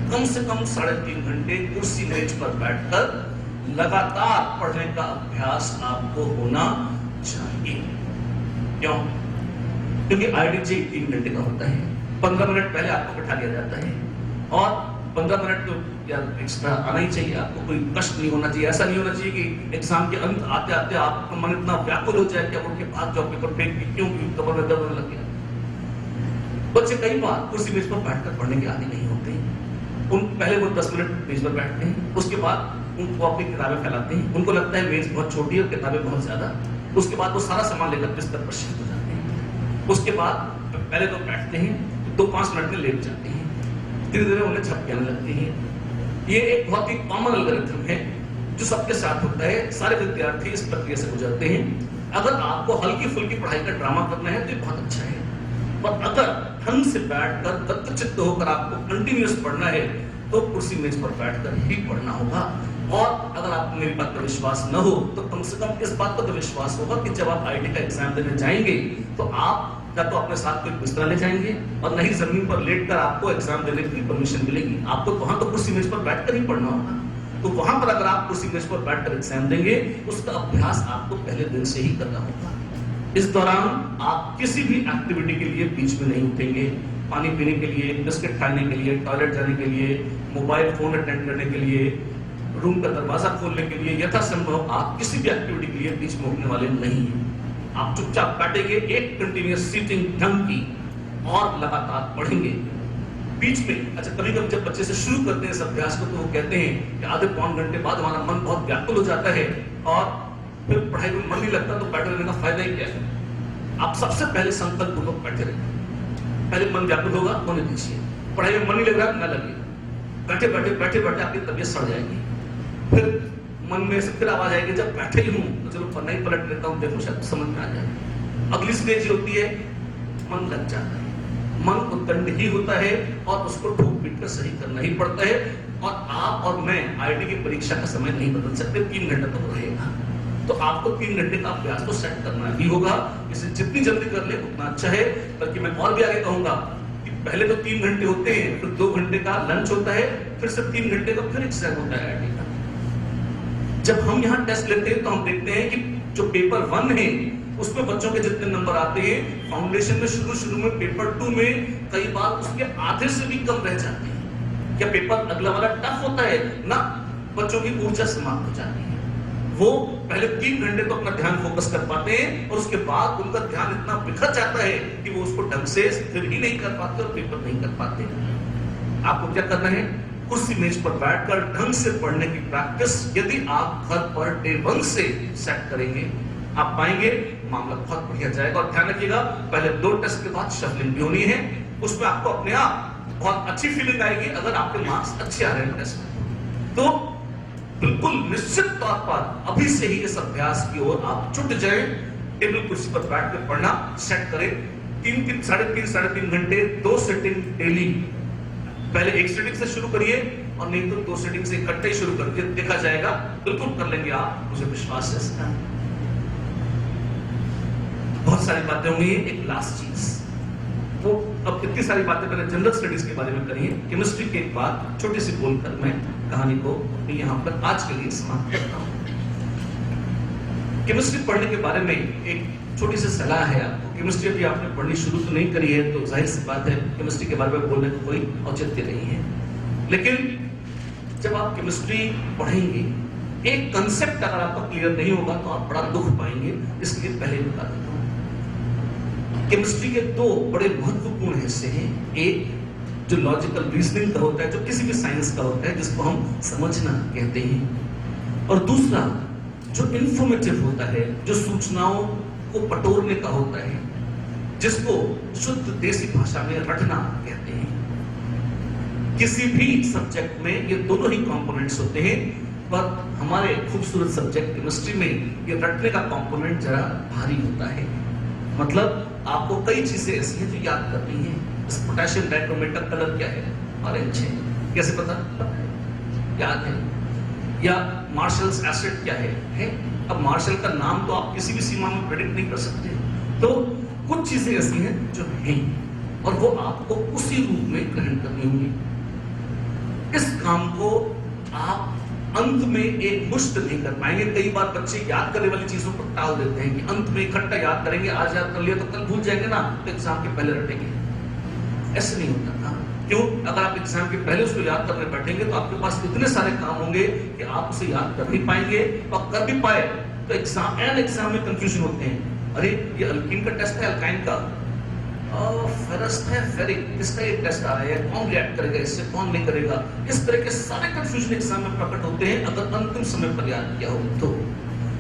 कम से कम 3.5 घंटे कुर्सी मेज पर बैठकर लगातार पढ़ने का अभ्यास आपको होना चाहिए। क्यों? क्योंकि आईडीजी 3 घंटे का होता है। 15 मिनट पहले आपको बैठा दिया जाता है और 15 मिनट तो यार एक्स्ट्रा आना ही चाहिए। आपको कोई कष्ट नहीं होना चाहिए, ऐसा नहीं होना चाहिए कि एग्जाम के अंत आते आते आपका मन इतना व्याकुल हो जाए कि अब उनके बाद जो पेपर फेंक के क्यों कमर में दर्द होने लग गया। बच्चे कई बार कुर्सी मेज पर बैठकर पढ़ने के आदी नहीं होते। उन पहले वो 10 मिनट मेज पर बैठते हैं, उसके बाद उनको अपनी किताबें फैलाते हैं, उनको लगता है मेज बहुत छोटी है और किताबें बहुत ज्यादा। उसके बाद वो सारा सामान लेकर बिस्तर पर शिफ्ट हो जाते हैं। उसके बाद पहले तो बैठते हैं, 2-5 मिनट में लेट जाते हैं, धीरे धीरे उन्हें झपकी आने लगती है। ये एक बहुत ही कॉमन एल्गोरिथम है जो सबके साथ होता है। सारे विद्यार्थी इस प्रक्रिया से गुजरते हैं। अगर आपको हल्की फुल्की पढ़ाई का ड्रामा करना है तो ये बहुत अच्छा है, पर अगर ढंग से बैठकर तत्वचित्त होकर आपको कंटिन्यूअस पढ़ना है तो कुर्सी मेज पर बैठकर ही पढ़ना होगा। और अगर आपको मेरी बात पर विश्वास न हो तो कम से कम इस बात पर तो विश्वास होगा कि जब आप आईटी का एग्जाम देने जाएंगे तो आप या तो अपने साथ कोई बिस्तरा ले जाएंगे और नहीं जमीन पर लेटकर आपको एग्जाम देने की परमिशन मिलेगी। आपको वहां तो कुर्सी मेज पर बैठकर ही पढ़ना होगा। तो वहां पर अगर आप कुर्सी मेज पर बैठकर एग्जाम देंगे, उसका अभ्यास आपको पहले दिन से ही करना होगा। इस दौरान आप किसी भी एक्टिविटी के लिए बीच में नहीं उठेंगे। पानी पीने के लिए, बिस्किट खाने के लिए, टॉयलेट जाने के लिए, मोबाइल फोन अटेंड करने के लिए, रूम का दरवाजा खोलने के लिए, यथासंभव आप किसी भी एक्टिविटी के लिए बीच में उठने वाले नहीं हैं। आप चुपचाप बैठेंगे, एक कंटिन्यूअस सीटिंग ढंग की और लगातार पढ़ेंगे। बीच में अच्छा कभी कभी जब बच्चे से शुरू करते हैं इस अभ्यास को तो वो कहते हैं कि आधे पौन घंटे बाद हमारा मन बहुत व्याकुल हो जाता है और फिर पढ़ाई में मन नहीं लगता, तो बैठे रहने का फायदा ही क्या है? आप सबसे पहले संकल्प पूर्वक बैठे रहिए। पहले मन व्याकुल होगा, होने दीजिए। पढ़ाई में मन नहीं लग रहा, न लगे। बैठे बैठे आपकी तबीयत सड़ जाएगी। फिर मन में से फिर आवाज आएगी, जब बैठे ही हूं तो चलो पन्ना ही पलट लेता हूं, देखो शायद समझ में आ जाए। अगली स्टेज होती है मन लग जाता है। मन उद्दंड ही होता है और उसको ठोक पीट कर सही करना ही पड़ता है। और आप और मैं आईटी की परीक्षा का समय नहीं बदल सकते, 3 घंटा तो रहेगा। तो आपको 3 घंटे का अभ्यास तो सेट करना ही होगा। इसे जितनी जल्दी कर ले उतना अच्छा है। बल्कि मैं और भी आगे कहूंगा कि पहले तो 3 घंटे होते हैं, फिर 2 घंटे का लंच होता है, फिर से 3 घंटे का फिर एग्जाम होता है आईटी का। जब हम यहाँ टेस्ट लेते हैं तो हम देखते हैं कि जो पेपर 1 है उसमें बच्चों के जितने नंबर आते हैं, फाउंडेशन में शुरू में पेपर 2 में कई बार उसके आधे से भी कम रह जाते हैं। क्या पेपर अगला वाला टफ होता है ना? बच्चों की ऊर्जा समाप्त हो जाती है। वो पहले 3 घंटे तो अपना ध्यान फोकस कर पाते हैं और उसके बाद उनका ध्यान इतना बिखर जाता है कि वो उसको ढंग से स्थिर ही नहीं कर पाते और पेपर नहीं कर पाते। आपको क्या करना है? कुर्सी मेज पर बैठकर ढंग से पढ़ने की प्रैक्टिस यदि आप घर पर डे 1 से सेट करेंगे, आप पाएंगे मामला बहुत बढ़िया जाएगा। और ध्यान रखिएगा, पहले 2 टेस्ट के बाद शफलिंग भी होनी है। उसमें आपको अपने आप बहुत अच्छी फीलिंग आएगी अगर आपके मार्क्स अच्छे आ रहे हैं टेस्ट में। तो बिल्कुल निश्चित तौर पर अभी से ही इस अभ्यास की ओर आप जुट जाएं टेबल कुर्सी पर बैठ कर पढ़ना सेट करें। 3-3, साढ़े तीन घंटे, 2 सेटिंग डेली। पहले एक सेटिंग से शुरू करिए और नहीं तो 2 सेटिंग से इकट्ठे ही शुरू करके देखा जाएगा, बिल्कुल कर लेंगे आप, मुझे विश्वास है इसका। बहुत सारी बातें होंगी। एक लास्ट चीज, वो अब इतनी सारी बातें मैंने जनरल स्टडीज के बारे में करी है, केमिस्ट्री के एक बात छोटी सी बोलकर मैं कहानी को अपनी यहाँ पर आज के लिए समाप्त करता हूँ। केमिस्ट्री पढ़ने के बारे में एक छोटी सी सलाह है आपको। केमिस्ट्री अभी आपने पढ़नी शुरू तो नहीं करी है, तो जाहिर सी बात है केमिस्ट्री के बारे में बोलने का कोई औचित्य नहीं है। लेकिन जब आप केमिस्ट्री पढ़ेंगे, एक कंसेप्ट अगर आपका क्लियर नहीं होगा तो आप बड़ा दुख पाएंगे। इसलिए पहले बता देता हूं, केमिस्ट्री के 2 बड़े महत्वपूर्ण हिस्से हैं। एक जो लॉजिकल रीजनिंग का होता है, जो किसी भी साइंस का होता है, जिसको हम समझना कहते हैं, और दूसरा जो इंफॉर्मेटिव होता है, जो सूचनाओं को बटोरने का होता है, जिसको शुद्ध देसी भाषा में रटना कहते हैं। किसी भी सब्जेक्ट में ये दोनों ही कंपोनेंट्स होते हैं, पर हमारे खूबसूरत सब्जेक्ट केमिस्ट्री में ये रटने का कंपोनेंट जरा भारी होता है। मतलब आपको कई चीजें ऐसी हैं जो याद करनी है। इस पोटेशियम डाइक्रोमेट का कलर क्या है? ऑरेंज है। कैसे पता? याद है। या मार्शल्स एसिड क्या है? अब मार्शल का नाम तो आप किसी भी सीमा में प्रेडिक्ट नहीं कर सकते। तो कुछ चीजें ऐसी हैं जो हैं और वो आपको उसी रूप में ग्रहण करनी होंगी। इस काम को आप अंत में एक मुश्त नहीं कर पाएंगे। कई बार बच्चे याद करने वाली चीजों को टाल देते हैं कि अंत में इकट्ठा याद करेंगे, आज याद कर लिया तो कल भूल जाएंगे ना, तो एग्जाम के पहले रटेंगे। ऐसे नहीं होता था। क्यों? अगर आप एग्जाम के पहले उसको याद करने बैठेंगे तो आपके पास इतने सारे काम होंगे कि आप उसे याद कर नहीं पाएंगे, और कर भी पाए तो एग्जाम में कंफ्यूजन होते हैं। अरे ये अल्कीन का टेस्ट है, अल्काइन का, फेरस है, फेरिक, इसका एक टेस्ट आ रहा है, कौन रिएक्ट करेगा इससे, कौन नहीं करेगा। इस तरह के सारे कंफ्यूजन एग्जाम में प्रकट होते हैं अगर अंतिम समय पर याद किया हो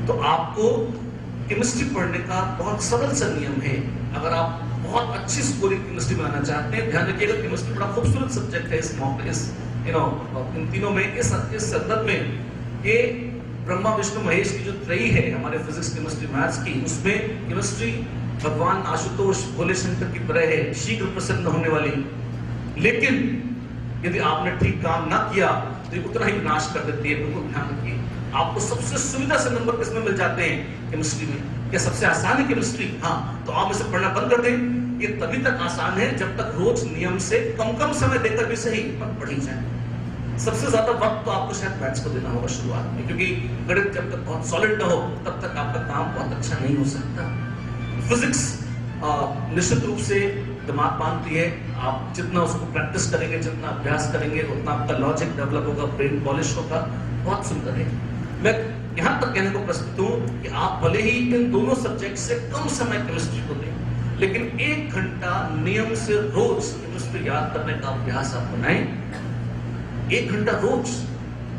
तो आपको केमिस्ट्री पढ़ने का बहुत सरल सा नियम है। अगर आप बहुत अच्छी स्कोरिंग केमिस्ट्री बनाना चाहते हैं, ध्यान रखिएगा केमिस्ट्री बड़ा खूबसूरत सब्जेक्ट है। इन तीनों में इस संदर्भ में ये ब्रह्मा विष्णु महेश की जो त्रयी है हमारे फिजिक्स केमिस्ट्री मैथ्स की, उसमें केमिस्ट्री भगवान आशुतोष भोले शंकर की तरह है, शीघ्र प्रसन्न होने वाली। लेकिन यदि आपने ठीक काम ना किया तो उतना ही नाश कर देती है। बिल्कुल ध्यान रखिए। आपको सबसे सुविधा से नंबर किसमें मिल जाते हैं? केमिस्ट्री में। क्या सबसे आसान है केमिस्ट्री? हाँ, तो आप इसे पढ़ना बंद कर दें। ये तभी तक आसान है जब तक रोज नियम से कम समय देकर भी सही पर पढ़ी जाए। सबसे ज्यादा वक्त तो आपको शायद मैथ्स को देना होगा शुरुआत में, क्योंकि गणित जब तक बहुत सॉलिड ना हो तब तक आपका काम बहुत अच्छा नहीं हो सकता। फिजिक्स निश्चित रूप से दिमाग बांधती है। आप जितना उसको प्रैक्टिस करेंगे, जितना अभ्यास करेंगे, उतना आपका लॉजिक डेवलप होगा, ब्रेन पॉलिश होगा। बहुत सुंदर है। मैं यहां तक कहने को प्रस्तुत हूं कि आप भले ही इन दोनों सब्जेक्ट से कम समय केमिस्ट्री को दें, लेकिन 1 घंटा नियम से रोज केमिस्ट्री याद करने का अभ्यास आप बनाएं। 1 घंटा रोज।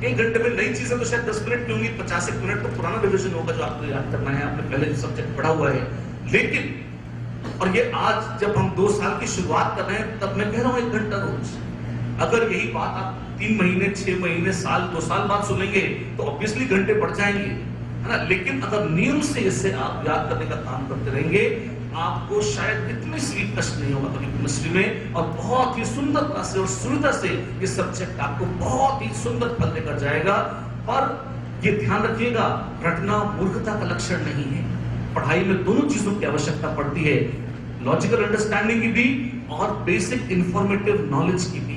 1 घंटे में नई चीजें तो शायद 10 मिनट की होंगी, 50 मिनट तो पुराना रिविजन होगा जो आपको याद करना है, आपने पहले जो सब्जेक्ट पढ़ा हुआ है। लेकिन और ये आज जब हम 2 साल की शुरुआत कर रहे हैं तब मैं कह रहा हूं 1 घंटा रोज। अगर यही बात आप 3 महीने, 6 महीने, साल, 2 साल बाद सुनेंगे तो ऑब्वियसली घंटे बढ़ जाएंगे, है ना। लेकिन अगर नियम से इससे आप याद करने का काम करते रहेंगे, आपको शायद इतनी सी कष्ट नहीं होगा कभी केमिस्ट्री में, और बहुत ही सुंदरता से और सुविधा से ये सब्जेक्ट आपको बहुत ही सुंदर फल देकर जाएगा। और ये ध्यान रखिएगा, रटना मूर्खता का लक्षण नहीं है। पढ़ाई में दोनों चीजों की आवश्यकता पड़ती है, लॉजिकल अंडरस्टैंडिंग की भी और बेसिक इंफॉर्मेटिव नॉलेज की भी।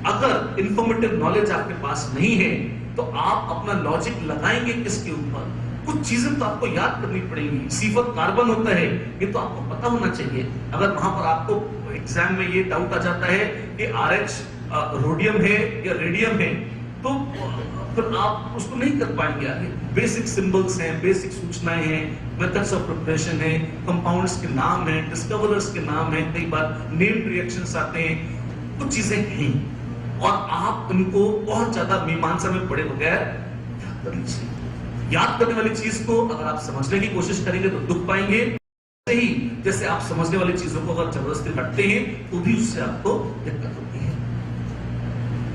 अगर इंफॉर्मेटिव नॉलेज आपके पास नहीं है तो आप अपना लॉजिक लगाएंगे किसके ऊपर? कुछ चीजें तो आपको याद करनी पड़ेगी। C4 कार्बन होता है, ये तो आपको पता होना चाहिए। अगर वहां पर आपको एग्जाम में ये डाउट आ जाता है कि RH रोडियम है या रेडियम है, तो फिर आप उसको नहीं कर पाएंगे आगे। बेसिक सिंबल्स हैं, बेसिक सूचनाएं हैं, मेथड्स ऑफ प्रिपरेशन है, कंपाउंड्स के नाम हैं, डिस्कवरर्स के नाम हैं, कई बार नेम्ड रिएक्शंस आते हैं, कुछ चीजें हैं और आप उनको बहुत ज्यादा मीमांसा में पड़े बगैर याद कर लीजिए। याद करने वाली चीज को अगर आप समझने की कोशिश करेंगे तो दुख पाएंगे, ही जैसे आप समझने वाली चीजों को अगर जबरदस्ती रखते हैं तो भी उससे आपको दिक्कत होती है।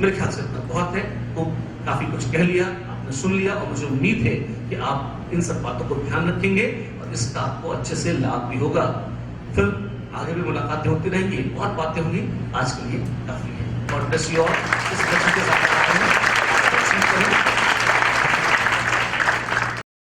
मेरे ख्याल से इतना बहुत है, तो काफी कुछ कह लिया, आपने सुन लिया, और मुझे उम्मीद है कि आप इन सब बातों को ध्यान रखेंगे और इसका आपको अच्छे से लाभ भी होगा। फिर आगे भी मुलाकातें होती रहेंगी, बहुत बातें होंगी। आज के लिए काफी है। God bless you all. इस बच्चे के साथ